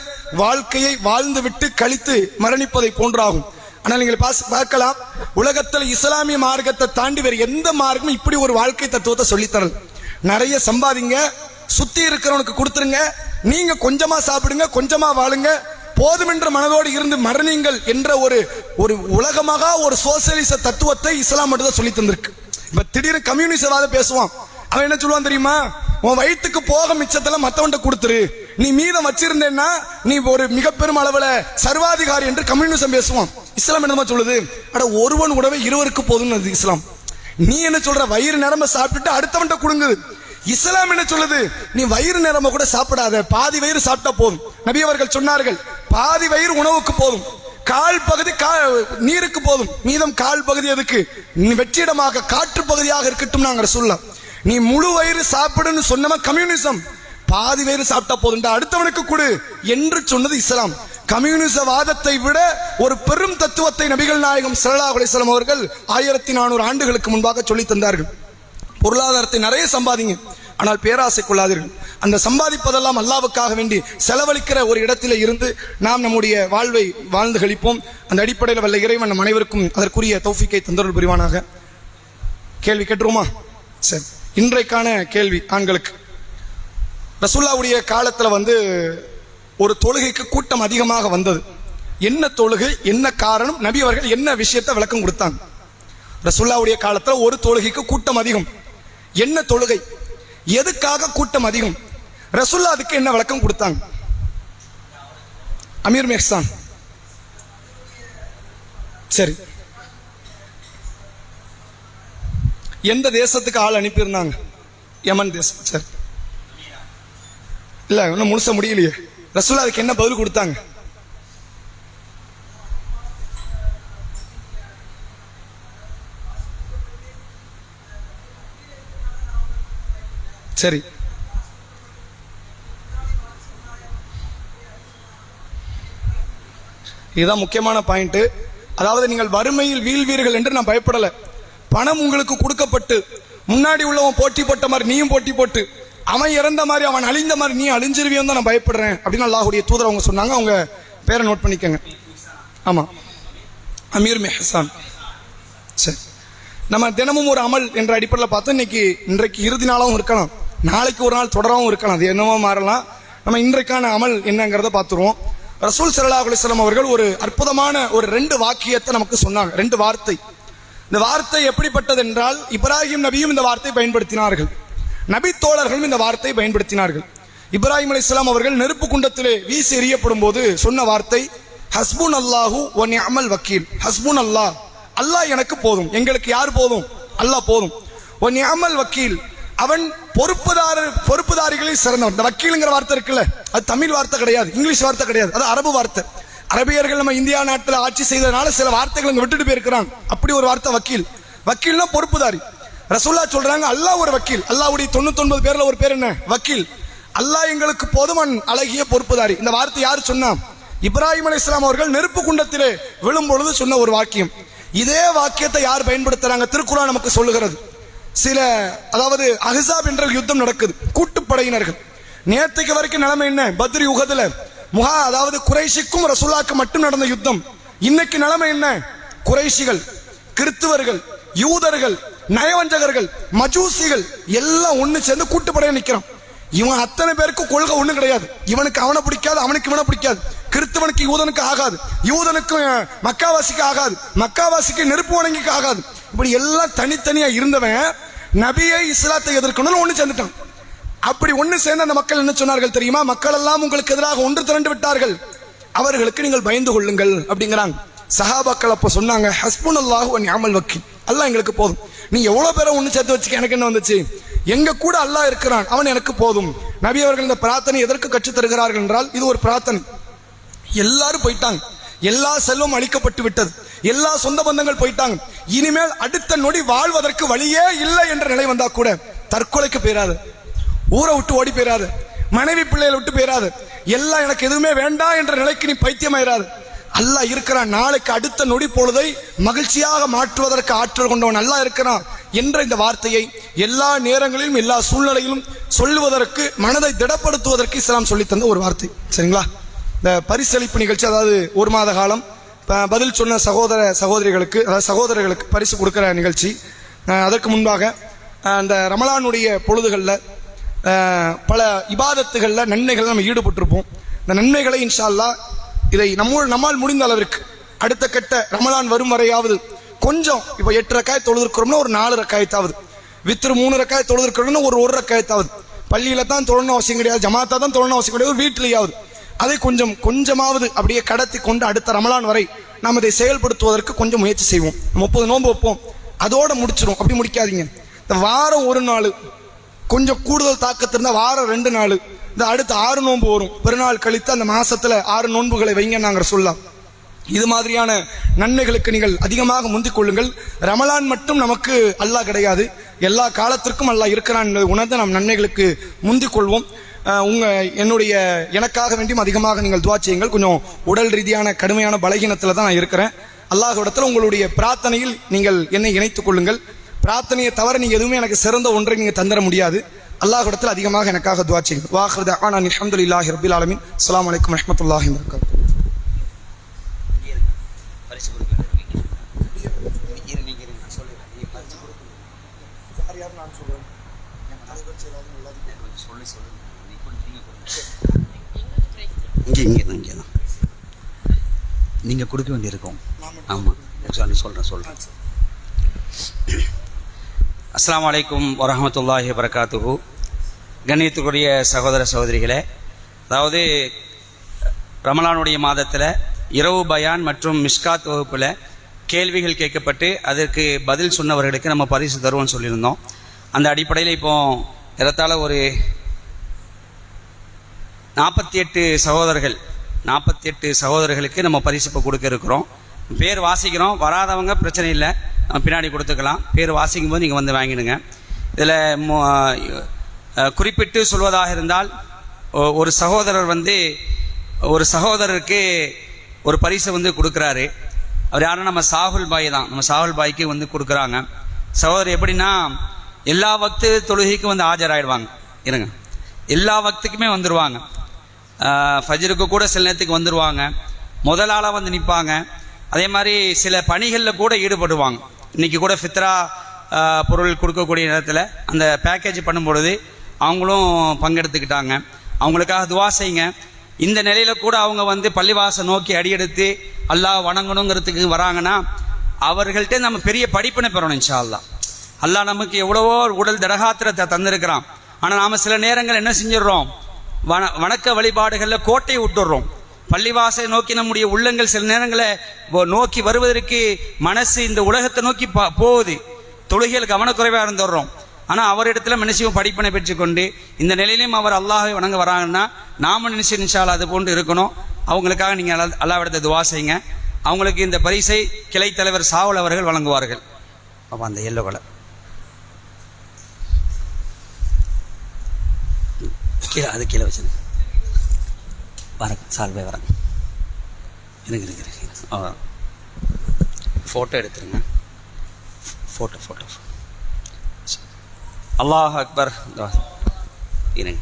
வாழ்க்கையை வாழ்ந்து விட்டு கழித்து மரணிப்பதை போன்றாகும். ஆனால் நீங்கள் பார்க்கலாம், உலகத்தில் இஸ்லாமிய மார்க்கத்தை தாண்டி வேறு எந்த மார்க்கமும் இப்படி ஒரு வாழ்க்கை தத்துவத்தை சொல்லித்தரல. நிறைய சம்பாதிங்க, சுத்தி இருக்கிறவனுக்கு கொடுத்துருங்க, நீங்க கொஞ்சமா சாப்பிடுங்க, கொஞ்சமா வாழுங்க, போதும் என்ற மனதோடு இருந்து மரணிங்கள் என்ற ஒரு உலகமாக ஒரு சோசியலிச தத்துவத்தை இஸ்லாம் மட்டும் தான் சொல்லி தந்திருக்கு. இப்ப திடீர்னு கம்யூனிஸ்டவாத பேசுவான். அவன் என்ன சொல்லுவான் தெரியுமா? உன் வயிற்றுக்கு போக மிச்சத்துல மத்தவன்ட்ட கொடுத்துரு, நீ மீதம் வச்சிருந்தேன்னா நீ ஒரு மிக பெரும் அளவுல சர்வாதிகாரி என்று கம்யூனிசம் பேசுவான். இஸ்லாம் என்னமா சொல்லுது? அட ஒருவன் உடவே இருவருக்கு போதும்னு இஸ்லாம். நீ என்ன சொல்ற? வயிறு நிரம்ப சாப்பிட்டுட்டு அடுத்தவன்ட்ட கொடுங்குது. இஸ்லாம் என்ன சொல்லுது? நீ வயிறு நிரம்ப கூட சாப்பிடாத, பாதி வயிறு சாப்பிட்டா போதும். நபி அவர்கள் சொன்னார்கள், பாதி வயிறு உணவுக்கு போதும், கால் பகுதி நீருக்கு போதும், மீதம் கால் பகுதி எதுக்கு? நீ வெற்றிடமாக காற்று பகுதியாக இருக்கட்டும். நாங்க சொல்லலாம், நீ முழு வயிறு சாப்பிடுன்னு சொன்னவன் கம்யூனிசம், பாதி வயிறு சாப்பிட்டா போதும் அடுத்தவனுக்கு கொடு என்று சொன்னது இஸ்லாம். கம்யூனிச வாதத்தை விட ஒரு பெரும் தத்துவத்தை நபிகள் நாயகம் ஸல்லல்லாஹு அலைஹி வஸல்லம் அவர்கள் 1400 ஆண்டுகளுக்கு முன்பாக சொல்லி தந்தார்கள். பொருளாதாரத்தை நிறைய சம்பாதிங்க, ஆனால் பேராசை கொள்ளாதீர்கள். அந்த சம்பாதிப்பதெல்லாம் அல்லாஹ்வுக்காக வேண்டி செலவழிக்கிற ஒரு இடத்திலே இருந்து நாம் நம்முடைய வாழ்வை வாழ்ந்து கழிப்போம். அந்த அடிப்படையில் வல்ல இறைவன் நம் அனைவருக்கும் அதற்குரிய தௌஃபீக்கை தந்தருள் புரிவானாக. கேள்வி கேட்டுருமா? சரி, இன்றைக்கான கேள்வி ஆண்களுக்கு. ரசூலுல்லாஹ்வுடைய காலத்தில் ஒரு தொழுகைக்கு கூட்டம் அதிகமாக வந்தது. என்ன தொழுகை, என்ன காரணம், நபி அவர்கள் என்ன விஷயத்தை விளக்கம் கொடுத்தாங்க? ரசூலுல்லாஹ்வுடைய காலத்தில் ஒரு தொழுகைக்கு கூட்டம் அதிகம், என்ன தொழுகை, எதுக்காக கூட்டம் அதிகம், ரசூலுல்லாஹ் அதுக்கு என்ன விளக்கம் கொடுத்தாங்க? அமீர் மெஹ்சான். சரி, எந்த தேசத்துக்கு ஆள் அனுப்பியிருந்தாங்க? யமன் தேசம். சரி, இல்ல இன்னும் முழுச முடியலையே. ரசூலுல்லாஹ் அதுக்கு என்ன பதில் கொடுத்தாங்க? சரி, இதுதான் முக்கியமான பாயிண்ட். அதாவது நீங்கள் வறுமையில் வீழ்வீர்கள் என்று நான் பயப்படல. பணம் உங்களுக்கு கொடுக்கப்பட்டு முன்னாடி உள்ளவன் போட்டி போட்ட மாதிரி நீயும் போட்டி போட்டு அவன் இறந்த மாதிரி அவன் அழிந்த மாதிரி நீ அழிஞ்சிருவியும் தான் நான் பயப்படுறேன் அப்படின்னு அல்லாஹ்வுடைய தூதர் அவங்க சொன்னாங்க. அவங்க பேரை நோட் பண்ணிக்கங்க. ஆமா, அமீர் மெஹ்சான். சரி, நம்ம தினமும் ஒரு அமல் என்ற அடிப்படையில் பார்த்தோம். இன்றைக்கு இறுதி நாளாகவும் இருக்கலாம். நாளைக்கு ஒரு நாள் தொடராகவும் இருக்கலாம், அது என்னவோ மாறலாம். நம்ம இன்றைக்கான அமல் என்னங்கிறத பார்த்துருவோம். ரசூல் ஸல்லல்லாஹு அலைஹி வஸல்லம் அவர்கள் ஒரு அற்புதமான ஒரு 2 வாக்கியத்தை நமக்கு சொன்னாங்க, 2 வார்த்தை. இந்த வார்த்தை எப்படிப்பட்டது என்றால், இப்ராஹிம் நபியும் இந்த வார்த்தை பயன்படுத்தினார்கள், நபி தோழர்களும் இந்த வார்த்தை பயன்படுத்தினார்கள். இப்ராஹிம் அலைஹிஸ்ஸலாம் அவர்கள் நெருப்பு குண்டத்திலே வீசி எறியப்படும் போது சொன்ன வார்த்தை, ஹஸ்புன் அல்லாஹு வ நிஅமல் வக்கீல். ஹஸ்புன் அல்லாஹ், அல்லாஹ் எனக்கு போதும், எங்களுக்கு யார் போதும்? அல்லாஹ் போதும். வ நிஅமல் வக்கீல், அவன் பொறுப்புதாரிகளில் சிறந்தவன். இந்த வக்கீலுங்கிற வார்த்தை இருக்குல்ல, அது தமிழ் வார்த்தை கிடையாது, இங்கிலீஷ் வார்த்தை கிடையாது, அது அரபு வார்த்தை. அரபியர்கள் நம்ம இந்தியா நாட்டில் ஆட்சி செய்ததுனால சில வார்த்தைகளை விட்டுட்டு போயிருக்கிறாங்க. அப்படி ஒரு வார்த்தை வக்கீல். வக்கீல்னா பொறுப்புதாரி. ரசூலுல்லாஹ் சொல்றாங்க, அல்லாஹ் ஒரு வக்கீல். அல்லாஹ்வுடைய 99 பேர்ல ஒரு பேர் என்ன? வக்கீல். அல்லாஹ் எங்களுக்கு போதுமன் அழகிய பொறுப்புதாரி. இந்த வார்த்தை யார் சொன்னா? இப்ராஹிம் அலைஹிஸ்ஸலாம் அவர்கள் நெருப்பு குண்டத்திலே விழும் பொழுது சொன்ன ஒரு வாக்கியம். இதே வாக்கியத்தை யார் பயன்படுத்துறாங்க? திருக்குர்ஆன் நமக்கு சொல்லுகிறது. சில, அதாவது அஹ்ஸாப் என்ற யுத்தம் நடக்குது, கூட்டுப்படையினர்கள். நேற்றுக்கு வரைக்கும் நிலைமை என்ன? பத்ர் உஹதுல அதாவது குறைஷிக்கும் ரசூலுல்லாஹ்க்கு மட்டும் நடந்த யுத்தம். இன்னைக்கு நிலைமை என்ன? குறைஷிகள், கிறிஸ்துவர்கள், யூதர்கள், நயவஞ்சகர்கள், மஜூசிகள் எல்லாம் ஒண்ணு சேர்ந்து கூட்டுப்படையை நிக்கிறான். இவன் அத்தனை பேருக்கு கொள்கை ஒண்ணு கிடையாது. இவனுக்கு அவனை பிடிக்காது, அவனுக்கு இவனை பிடிக்காது. கிறிஸ்தவனுக்கு யூதனுக்கு ஆகாது, யூதனுக்கு மக்காவாசிக்கு ஆகாது, மக்காவாசிக்கு நெருப்பு வணங்கிக்கு ஆகாது. இப்படி எல்லாம் தனித்தனியா இருந்தவன் நபியை இஸ்லாத்தை எதிர்க்கணும்னு ஒண்ணு சேர்ந்துட்டான். அப்படி ஒண்ணு சேர்ந்த அந்த மக்கள் என்ன சொன்னார்கள் தெரியுமா? மக்கள் எல்லாம் உங்களுக்கு எதிராக ஒன்று திரண்டு விட்டார்கள், அவர்களுக்கு நீங்கள் பயந்து கொள்ளுங்கள் அப்படிங்கிறாங்க. சஹாபாக்கள் அப்ப சொன்னாங்க, ஹஸ்புனல்லாஹு வ நிஅமல் வக்கீல், அல்லாஹ் எங்களுக்கு போதும். நீ எவ்வளவு பேரை ஒண்ணு சேர்த்து வச்சுக்க, எனக்கு என்ன வந்துச்சு? எங்க கூட அல்லாஹ் இருக்கிறான், அவன் எனக்கு போதும். நபி அவர்கள் இந்த பிரார்த்தனை எதற்கு கற்றுத் தருகிறார்கள் என்றால், இது ஒரு பிரார்த்தனை. எல்லாரும் போயிட்டாங்க, எல்லா செல்வம் அளிக்கப்பட்டு விட்டது, எல்லா சொந்த பந்தங்கள் போயிட்டாங்க. இனிமேல் அடுத்த நொடி வாழ்வதற்கு வழியே இல்லை என்ற நிலை வந்தா கூட தற்கொலைக்கு போயிடாது, ஊரை விட்டு ஓடி போயிடாது, மனைவி பிள்ளைகளை விட்டு போயிடாது, எல்லாம் எனக்கு எதுவுமே வேண்டாம் என்ற நிலைக்கு நீ பைத்தியமாயிராது. அல்லாஹ் இருக்கிறான், நாளைக்கு அடுத்த நொடி பொழுதை மகிழ்ச்சியாக மாற்றுவதற்கு ஆற்றல் கொண்டவன் அல்லாஹ் இருக்கிறான் என்ற இந்த வார்த்தையை எல்லா நேரங்களிலும் எல்லா சூழ்நிலையிலும் சொல்லுவதற்கு, மனதை திடப்படுத்துவதற்கு இஸ்லாம் சொல்லி தந்த ஒரு வார்த்தை. சரிங்களா? இந்த பரிசளிப்பு நிகழ்ச்சி, அதாவது 1 மாத காலம் பதில் சொன்ன சகோதர சகோதரிகளுக்கு, அதாவது சகோதரர்களுக்கு பரிசு கொடுக்கிற நிகழ்ச்சி. அதற்கு முன்பாக அந்த ரமலானுடைய பொழுதுகளில் பல இபாதத்துகளில் நன்மைகள் நம்ம ஈடுபட்டிருப்போம். இந்த நன்மைகளை இன்ஷா அல்லாஹ் இதை நம்மால் முடிந்த அளவிற்கு அடுத்த கட்ட ரமலான் வரும் வரையாவது கொஞ்சம், இப்போ 8 ரக்காயத் தொழுதுருக்கிறோம்னா ஒரு 4 ரக்காயத்தாவது, வித்ரு 3 ரக்காயத் தொழுதுருக்கிறோம்னா ஒரு ரக்காயத்தாவது, பள்ளியில தான் தொழணும் அவசியம் கிடையாது, ஜமாத்தா தான் தொழணும் அவசியம் கிடையாது, வீட்டிலேயாவது அதை கொஞ்சமாவது அப்படியே கடத்தி கொண்டு அடுத்த ரமலான் வரை நாம் இதை செயல்படுத்துவதற்கு கொஞ்சம் முயற்சி செய்வோம். 30 நோன்பு வைப்போம், அதோட முடிச்சிடும். அப்படி முடிக்காதீங்க. இந்த வாரம் 1 நாள் கொஞ்சம் கூடுதல் தாக்கத்து இருந்தால் வாரம் 2 நாள், இந்த அடுத்த 6 நோன்பு வரும், பெருநாள் கழித்து அந்த மாசத்துல 6 நோன்புகளை வைங்க நாங்கள் சொல்லலாம். இது மாதிரியான நன்மைகளுக்கு நீங்கள் அதிகமாக முந்திக் கொள்ளுங்கள். ரமலான் மட்டும் நமக்கு அல்லாஹ் கிடையாது, எல்லா காலத்திற்கும் அல்லாஹ் இருக்கிறான் என்பதை உணர்ந்து நாம் நன்மைகளுக்கு முந்திக் கொள்வோம். எனக்காக வேண்டியும் அதிகமாக நீங்கள் துஆ செய்யுங்கள். கொஞ்சம் உடல் ரீதியான கடுமையான பலகீனத்தில் தான் நான் இருக்கிறேன். அல்லாஹ்விடத்தில் உங்களுடைய பிரார்த்தனையில் நீங்கள் என்னை இணைத்துக் கொள்ளுங்கள். பிரார்த்தனையை தவிர நீங்கள் எதுவுமே எனக்கு சிறந்த ஒன்றை நீங்கள் தந்துட முடியாது. அல்லாஹ்விடத்தில் அதிகமாக எனக்காக துஆ செய்யுங்கள். வாஹிரு தஅவானா அல்ஹம்துலில்லாஹி ரப்பில் ஆலமீன். அஸ்ஸலாமு அலைக்கும் வரஹ்மத்துல்லாஹி வபரகாத்துஹு. இங்கே தான் நீங்கள் கொடுக்க வேண்டியிருக்கும். ஆமாம், சொல்கிறேன். அஸ்ஸலாமு அலைக்கும் வரஹ்மத்துல்லாஹி வபரகாத்துஹு. கண்ணியத்துக்குரிய சகோதர சகோதரிகளே, அதாவது ரமலானுடைய மாதத்தில் இரவு பயான் மற்றும் மிஷ்காத் வகுப்பில் கேள்விகள் கேட்கப்பட்டு அதற்கு பதில் சொன்னவர்களுக்கு நம்ம பரிசு தருவோம்னு சொல்லியிருந்தோம். அந்த அடிப்படையில் இப்போ ஏறத்தாழ ஒரு 48 சகோதரர்களுக்கு நம்ம பரிசு இப்போ கொடுக்க இருக்கிறோம். பேர் வாசிக்கிறோம், வராதவங்க பிரச்சனை இல்லை, நம்ம பின்னாடி கொடுத்துக்கலாம். பேர் வாசிக்கும் போது நீங்கள் வந்து வாங்கிடுங்க. இதில் குறிப்பிட்டு சொல்வதாக இருந்தால், ஒரு சகோதரர் ஒரு சகோதரருக்கு ஒரு பரிசை கொடுக்குறாரு. அவர் யாரும் நம்ம சாகுல் பாய் தான். நம்ம சாகுல் பாய்க்கு கொடுக்குறாங்க. சகோதரர் எப்படின்னா, எல்லா வக்து தொழுகைக்கும் ஆஜராயிடுவாங்க. இருங்க, எல்லா வக்துக்குமே வந்துடுவாங்க. ஃபஜ்ருக்கு கூட சில நேரத்துக்கு வந்துடுவாங்க, முதல் ஆளாக நிற்பாங்க. அதே மாதிரி சில பணிகளில் கூட ஈடுபடுவாங்க. இன்றைக்கி கூட ஃபித்ரா பொருள் கொடுக்கக்கூடிய நேரத்தில் அந்த பேக்கேஜ் பண்ணும்பொழுது அவங்களும் பங்கெடுத்துக்கிட்டாங்க. அவங்களுக்காக துவா செய்யுங்க. இந்த நிலையில கூட அவங்க வந்து பள்ளிவாசல் நோக்கி அடியெடுத்து அல்லாஹ் வணங்கணுங்கிறதுக்கு வராங்கன்னா அவர்கள்ட்ட நம்ம பெரிய படிப்பினை பெறணும் இன்ஷா அல்லாஹ். அல்லாஹ் நமக்கு எவ்வளவோ உடல் திடகாத்திரத்தை தந்திருக்கிறான். ஆனால் நாம் சில நேரங்கள் என்ன செஞ்சிடறோம், வணக்க வழிபாடுகளில் கோட்டையை விட்டுடுறோம். பள்ளிவாசலை நோக்கி நம்முடைய உள்ளங்கள் சில நேரங்களை நோக்கி வருவதற்கு மனசு இந்த உலகத்தை நோக்கி போகுது. தொழுகையில் கவனக்குறைவாக இருந்துடுறோம். ஆனால் அவரிடத்துல மனுஷியும் படிப்பினை பெற்றுக்கொண்டு இந்த நிலையிலையும் அவர் அல்லாஹை வணங்க வராங்கன்னா நாம நினைச்சு இன்ஷா அல்லாஹ் அது போன்று இருக்கணும். அவங்களுக்காக நீங்கள் அல்லாஹ்விடத்தை துவா செய்யுங்க. அவங்களுக்கு இந்த பரிசை கிளை தலைவர் சாவல் அவர்கள் வழங்குவார்கள். அப்போ அந்த எல்லோ கலர் கீழே, அது கீழே வச்சு வரேன், சால்வே வரேன். இருக்கு ஃபோட்டோ எடுத்துருங்க. ஃபோட்டோ அல்லாஹ் அக்பர். இருங்க.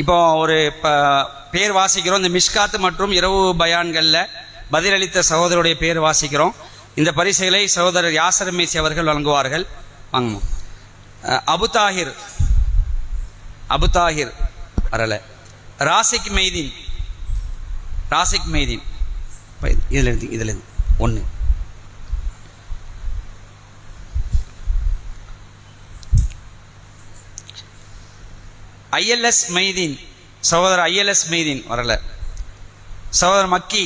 இப்போ ஒரு பேர் வாசிக்கிறோம். இந்த மிஷ்காத் மற்றும் இரவு பயான்களில் பதிலளித்த சகோதரருடைய பேர் வாசிக்கிறோம். இந்த பரிசுகளை சகோதரர் யாசர் மேசி அவர்கள் வழங்குவார்கள். வாங்க. அபுதாஹிர் வரல. ராசிக் மெய்தீன் இதில் ஒன்று. ஐஎல்எஸ் மெய்தீன், சகோதரர் ஐஎல்எஸ் மெய்தீன் வரல. சகோதரர் மக்கி,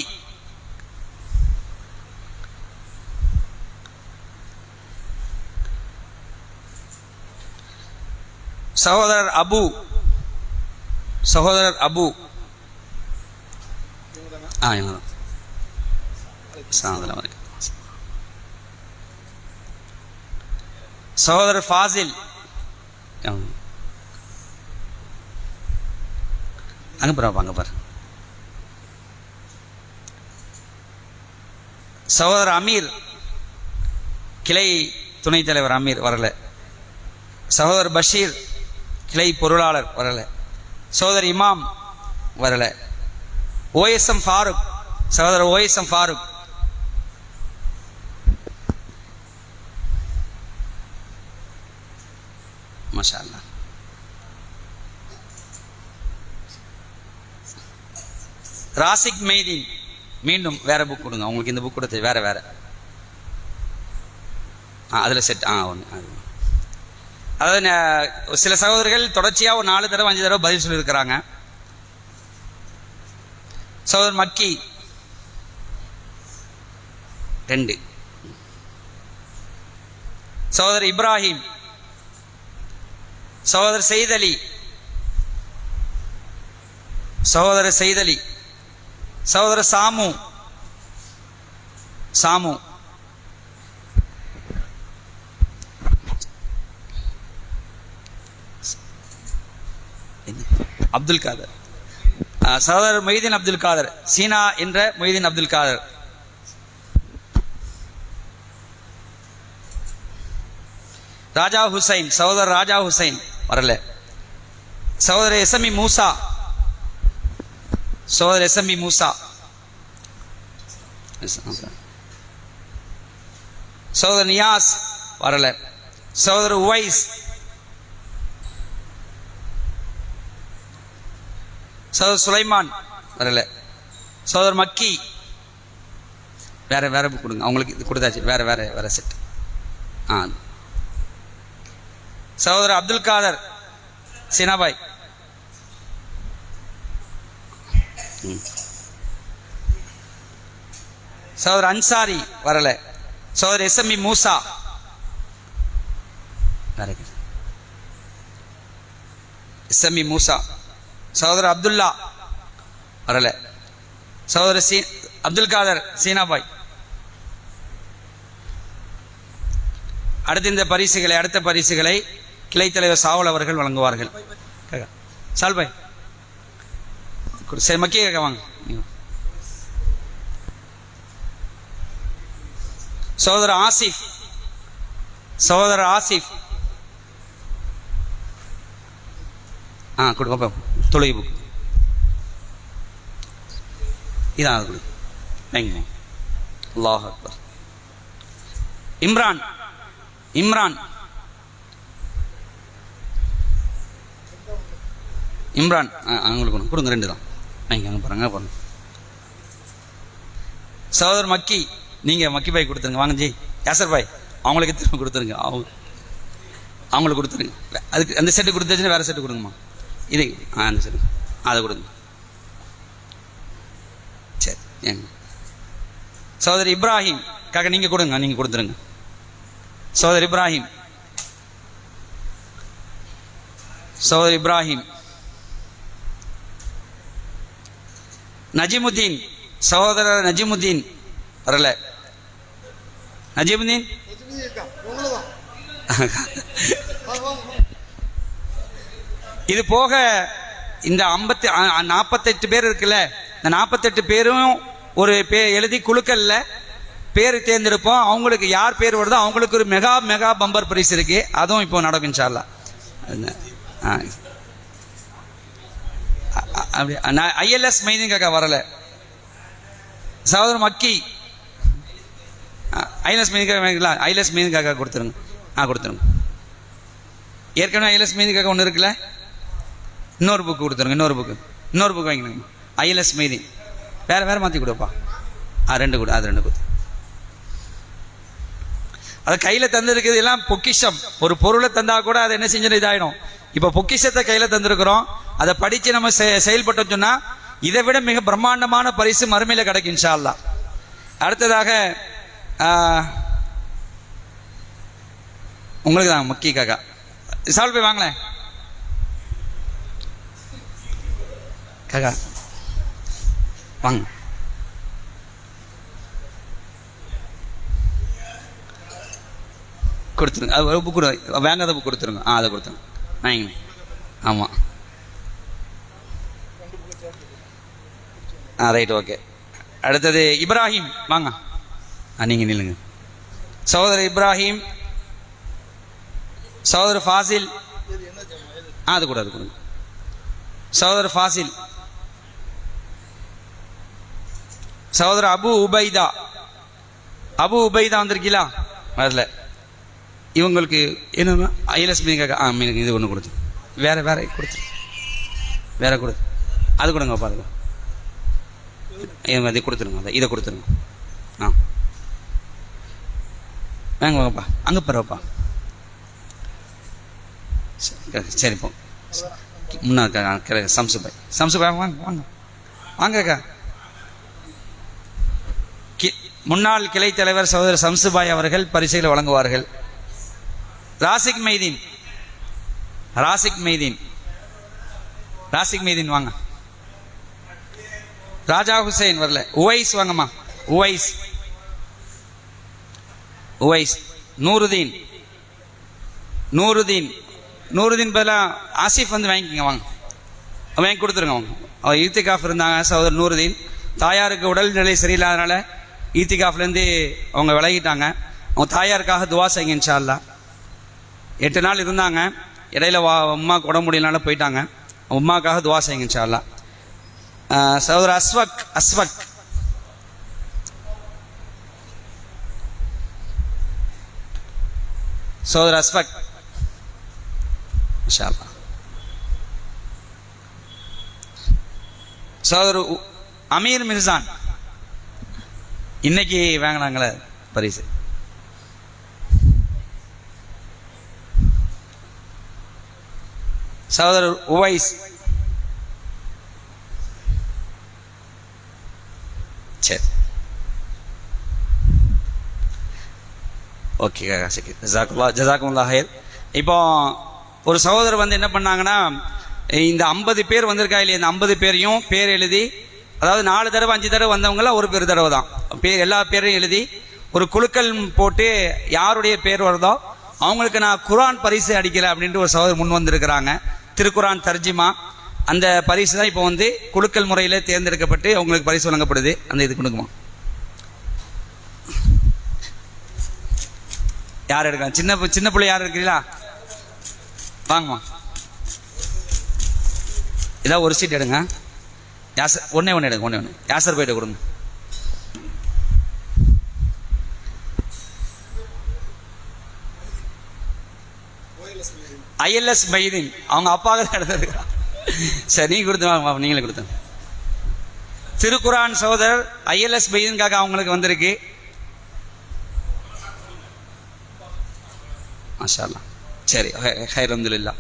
சகோதரர் அபு, சகோதரர் ஃபாசில், அங்க பாரு. சகோதரர் அமீர், கிளை துணைத் தலைவர் அமீர் வரல. சகோதரர் பஷீர், கிளை பொருளாளர் வரல. சகோதரர் இமாம் வரல. ஓஎஸ்எம் ஃபாரூக், சகோதரர் ஓஎஸ்எம் ஃபாரூக். மாஷா அல்லாஹ். ராசிக் மெய்தீன், மீண்டும் வேற புக் கொடுங்க. உங்களுக்கு இந்த புக் கொடுத்து வேற அதில் செட் ஒன்று. அதாவது சில சகோதரர்கள் தொடர்ச்சியாக ஒரு 4 தடவை 5 தடவை பதில் சொல்லியிருக்கிறாங்க. சகோதரர் மக்கி 2, சகோதரர் இப்ராஹிம், சகோதரர் செய்தலி, சகோதரர் சாமு, அப்துல் காதர், சகோதரர் மொய்தீன் அப்துல் காதர், சீனா என்ற மொய்தீன் அப்துல் காதர். ராஜா ஹுசைன், சகோதரர் ராஜா ஹுசைன் வரல. சகோதரர் எஸ்எம்இ மூசா, சகோதரர் எஸ்எம்இ மூசா. சகோதரர் நியாஸ் வரல. சகோதரர் உவைஸ், சகோதரர் சுலைமான் வரல. சகோதரர் மக்கி வேற புக் கொடுங்க. அவங்களுக்கு இது கொடுத்தாச்சு. வேற செட். சகோதரர் அப்துல் காதர் சீனாபாய். சகோதரர் அன்சாரி வரல. சகோதரர் எஸ்எம்இ மூசா எஸ்எம்இ மூசா. சகோதரர் அப்துல்லா வரல. சகோதரர் அப்துல் காதர் சீனாபாய். அடுத்த பரிசுகளை கிளை தலைவர் சாவல் அவர்கள் வழங்குவார்கள். சால்பாய் சரி, மக்கி கேட்க வாங்க. சகோதரர் ஆசிஃப் கொடுப்போம். தொழுகை புக். இதான் அது கொடு. வைங்க. அல்லாஹ் அக்பர். இம்ரான் இம்ரான் இம்ரான் அவங்களுக்கு கொடுங்க. 2 தான். வைங்க. அங்கே பாருங்க. சகோதரர் மக்கி, நீங்கள் மக்கி பாய் கொடுத்துருங்க. வாங்க ஜி. யாசர் பாய் அவங்களுக்கு திரும்ப கொடுத்துருங்க. அவங்களுக்கு கொடுத்துருங்க. அதுக்கு அந்த செட்டு கொடுத்துச்சுன்னா வேறு செட்டு கொடுங்கம்மா. இது அந்த செட்டு அதை கொடுங்க. சரி. ஏங்க சகோதரி இப்ராஹிம் காக்க நீங்கள் கொடுங்க. நீங்கள் கொடுத்துருங்க. சகோதரி இப்ராஹிம், சகோதரி இப்ராஹிம். நஜிமுத்தீன், சகோதரர் நஜிமுத்தீன் வரல. நஜிமுத்தீன் இது போக இந்த 48 பேர் இருக்குல்ல, இந்த 48 பேரும் ஒரு எழுதி குழுக்கல்ல பேர் தேர்ந்தெடுப்போம். அவங்களுக்கு யார் பேர் வருதோ அவங்களுக்கு ஒரு மெகா பம்பர் பிரைஸ் இருக்கு. அதுவும் இப்போ நடக்கும் இன்ஷா அல்லாஹ். அப்படி ஐஎல்எஸ் மைதீன் காக்கா வரல. சகோதரர் மக்கி ஐஎல்எஸ் மைதீன் காக்கா, ஐஎல்எஸ் மைதீன் காக்கா கொடுத்துருங்க. கொடுத்துருங்க. ஏற்கனவே ஐஎல்எஸ் மைதீன் காக்கா ஒன்று இருக்குல்ல, இன்னொரு புக்கு கொடுத்துருங்க. இன்னொரு புக்கு வாங்கிக்கணுங்க. ஐஎல்எஸ் மைதீன் வேற மாற்றி கொடுப்பா. 2 கொடு. அது 2 கொடு. அதை கையில் தந்துருக்குது எல்லாம் பொக்கிஷம். ஒரு பொருளை தந்தா கூட அதை என்ன செஞ்சிடும், இதாயிடும். இப்போ பொக்கிஷத்தை கையில் தந்திருக்கிறோம். அதை படித்து நம்ம செயல்பட்டோம் சொன்னால் இதை விட மிக பிரம்மாண்டமான பரிசு மறுமையில் கிடைக்கும் இன்ஷா அல்லாஹ். அடுத்ததாக உங்களுக்கு தான் மக்கி காக்கா. சால் போய் வாங்களேன் காக்கா, வாங்க. கொடுத்துருங்க. அது புக் கொடு. வேங்காத புக் கொடுத்துருங்க. அதை கொடுத்துருங்க. வாங்க. ஆமாம். Right, okay. அடுத்தது இப்ராஹிம், வாங்க. நீங்கள் நில்லுங்க. சகோதரர் இப்ராஹிம், சகோதரர் ஃபாசில். அது கூட கொடுங்க. சகோதரர் ஃபாசில், சகோதரர் அபு உபைதா வந்திருக்கீங்களா? வரல. இவங்களுக்கு என்ன ஐஎல்எஸ் மீனுக்காக மீனுக்கு இது ஒன்று கொடுத்து வேற கொடுத்து வேற கொடு. அது கொடுங்க. பாருங்க. இதை கொடுத்துருங்க. இதை கொடுத்துருங்க. வாங்க வாங்கப்பா. அங்கே பரவாப்பா. சரிப்பா. முன்னாடி சம்சுபாய் வாங்க வாங்கக்கா. முன்னாள் கிளை தலைவர் சகோதரர் சம்சுபாய் அவர்கள் பரிசுகளை வழங்குவார்கள். ராசிக் மைதீன் வாங்க. ராஜா ஹுசைன் வரல. உவைஸ் வாங்கம்மா. உவைஸ். நூருதீன் பதிலாக ஆசிஃப் வந்து வாங்கிக்கோங்க. வாங்கி கொடுத்துருங்க. அவங்க ஈத்திகாஃப் இருந்தாங்க. சகோதரர் நூருதீன் தாயாருக்கு உடல்நிலை சரியில்லாதனால ஈத்திகாஃப்லேருந்து அவங்க விலகிட்டாங்க. அவங்க தாயாருக்காக துவா செய்யுங்க இன்ஷா அல்லாஹ். 8 நாள் இருந்தாங்க. இடையில உமாவுக்கு உடம்பு முடியலனால போயிட்டாங்க. உமாவுக்காக துவா செய்யுங்க இன்ஷா அல்லாஹ். சகோதரர் அஸ்வக் சகோதரர் அஸ்வக் இன்ஷா அல்லாஹ். சகோதரர் அமீர் மிர்சான் இன்னைக்கு வாங்கினாங்களே பரிசு. சகோதரர் உவைஸ். சரி, ஓகே. ஜஸாக்குமுல்லாஹ் ஹைர். இப்போ ஒரு சகோதரர் வந்து என்ன பண்ணாங்கன்னா, இந்த 50 பேர் வந்திருக்கா இல்லையா, இந்த 50 பேரையும் பேர் எழுதி, அதாவது 4 தடவை 5 தடவை வந்தவங்கள ஒரு பேர் தடவை தான் பேர், எல்லா பேரையும் எழுதி ஒரு குழுக்கள் போட்டு யாருடைய பேர் வருதோ அவங்களுக்கு நான் குர்ஆன் பரிசு அடிக்கல அப்படின்ட்டு ஒரு சகோதரர் முன் வந்திருக்கிறாங்க. திருக்குர்ஆன் தர்ஜிமா அந்த பரிசு தான் இப்போ வந்து குழுக்கள் முறையில் தேர்ந்தெடுக்கப்பட்டு அவங்களுக்கு பரிசு வழங்கப்படுது. அந்த இது கொடுக்குமா? யார் எடுக்கலாம்? சின்ன பிள்ளை யார் இருக்கிறீங்களா? வாங்கம்மா. ஏதாவது ஒரு சீட் எடுங்க. யாசர் ஒன்னே ஒன்று எடுங்க, ஒன்னே ஒன்று யாசர் போயிட்டு கொடுங்க. ILS மைதீன் அவங்க அப்பாவே நடந்தது. சரி நீங்க கொடுத்து நீங்களே கொடுத்த திருக்குரான் சகோதரர் ILS மைதீன்காக அவங்களுக்கு வந்திருக்கு. மாஷா அல்லாஹ். சரி ஹைர் அல்ஹம்துலில்லாஹ்.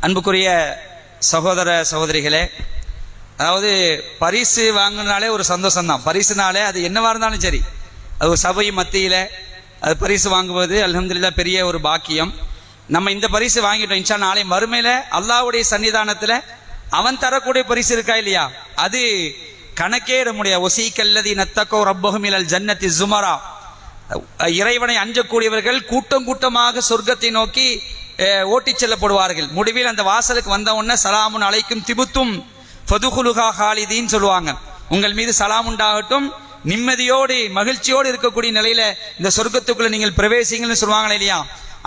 அன்புக்குரிய சகோதர சகோதரிகளே, அதாவது பரிசு வாங்கினாலே ஒரு சந்தோஷம்தான். பரிசுனாலே அது என்னவா இருந்தாலும் சரி, அது ஒரு சபை மத்தியில் அது பரிசு வாங்குவது அல்ஹம்துலில்லாஹ் பெரிய ஒரு பாக்கியம். நம்ம இந்த பரிசு வாங்கிட்டோம், இன்ஷா நாளை மறுமையில் அல்லாஹ்வுடைய சன்னிதானத்தில் அவன் தரக்கூடிய பரிசு இருக்கா இல்லையா, அது கணக்கே இட முடியாது. ஒசீக்கல்லதி நத்தக்கோ ரப்பஹும் இலல் ஜன்னத்தி ஜுமரா, இறைவனை அஞ்சக்கூடியவர்கள் கூட்டம் கூட்டமாக சொர்க்கத்தை நோக்கி ஓட்டிச் செல்லப்படுவார்கள். முடிவில் அந்த வாசலுக்கு வந்த உடனே சலாமுன் அலைக்கும் திபுத்தும் ஃபதுகுலுகா ஹாலிதீன் சொல்லுவாங்க. உங்கள் மீது சலாம் உண்டாகட்டும், நிம்மதியோடு மகிழ்ச்சியோடு இருக்கக்கூடிய நிலையில இந்த சொர்க்கத்துக்குள்ள நீங்கள் பிரவேசிங்கள்னு சொல்லுவாங்களே இல்லையா,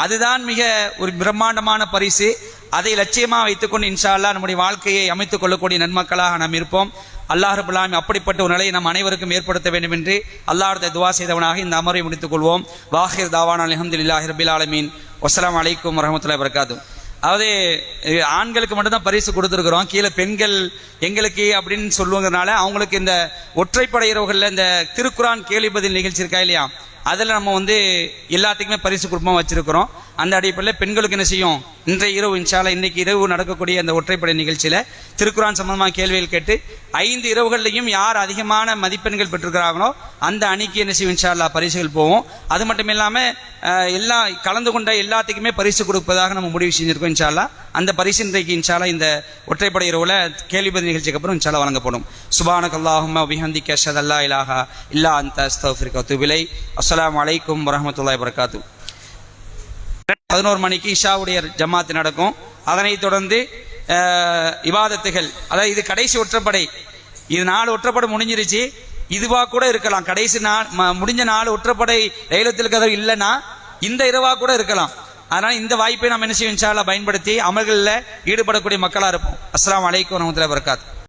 அதுதான் மிக ஒரு பிரம்மாண்டமான பரிசு. அதை லட்சியமா வைத்துக்கொண்டு இன்ஷா அல்லாஹ் நம்முடைய வாழ்க்கையை அமைத்துக் கொள்ளக்கூடிய நன்மக்களாக நாம் இருப்போம். அல்லாஹ் ரப்பல் ஆலமீன் அப்படிப்பட்ட ஒரு நிலையை நம் அனைவருக்கும் ஏற்படுத்த வேண்டும் என்று அல்லாஹ்விடத்தில் துஆ செய்தவனாக இந்த அமர்வை முடித்துக் கொள்வோம். வாஹிர் தாவானா அல்ஹம்துலில்லாஹி ரப்பில் ஆலமீன். வஸ்ஸலாமு அலைக்கும் வரஹ்மத்துல்லாஹி வபரகாத்துஹு. அதாவது ஆண்களுக்கு மட்டும்தான் பரிசு கொடுத்துருக்குறோம், கீழே பெண்கள் எங்களுக்கு அப்படின்னு சொல்லுவதனால அவங்களுக்கு இந்த ஒற்றைப்படை இரவுகளில் இந்த திருக்குரான் கேள்வி பதில் நிகழ்ச்சி இருக்கா இல்லையா, அதில் நம்ம எல்லாத்துக்குமே பரிசு குடும்பம் வச்சிருக்கிறோம். அந்த அடிப்படையில் பெண்களுக்கு என்ன செய்யும், இன்றைய இரவு இன்ஷா அல்லாஹ் இன்னைக்கு இரவு நடக்கக்கூடிய அந்த ஒற்றைப்படை நிகழ்ச்சியில் திருக்குரான் சம்பந்தமாக கேள்விகள் கேட்டு 5 இரவுகள்லையும் யார் அதிகமான மதிப்பெண்கள் பெற்றிருக்கிறாங்களோ அந்த அணிக்கு என்ன செய்யும் இன்ஷா அல்லாஹ் பரிசுகள் போவோம். அது மட்டும் இல்லாமல் எல்லா கலந்து கொண்ட எல்லாத்துக்குமே பரிசு கொடுப்பதாக நம்ம முடிவு செஞ்சிருக்கோம் இன்ஷா அல்லாஹ். அந்த பரிசு இன்றைக்கு இன்ஷா அல்லாஹ் இந்த ஒற்றைப்படை இரவுல கேள்வி பதில் நிகழ்ச்சிக்கு அப்புறம் இன்ஷா அல்லாஹ் வழங்கப்படும். சுப்ஹானக்கல்லாஹும்ம வபிஹம்திக அஷ்ஹது அல்லா இலாஹா இல்லா அன்த அஸ்தக்ஃபிருக வ அத்தூபு இலைக். அஸ்ஸலாமு அலைக்கும் வரஹ்மத்துல்லாஹி வபரகாத்துஹு. 11 மணிக்கு இஷாவுடைய ஜமாத் நடக்கும். அதனைத் தொடர்ந்து இபாதத்துகள், அதாவது இது கடைசி ஒற்றைப்படை, இது 4 ஒற்றைப்படை முடிஞ்சிருச்சு. இதுவா கூட இருக்கலாம், கடைசி முடிஞ்ச 4 ஒற்றைப்படை லைலத்துல் கத்ர் இல்லைன்னா இந்த இரவா கூட இருக்கலாம். அதனால இந்த வாய்ப்பை நம்ம என்ன செய்வோம் இன்ஷா அல்லாஹ் பயன்படுத்தி அமல்களில் ஈடுபடக்கூடிய மக்களாக இருப்போம். அஸ்ஸலாமு அலைக்கும் வரஹ்மத்துல்லாஹி வபரகாத்துஹு.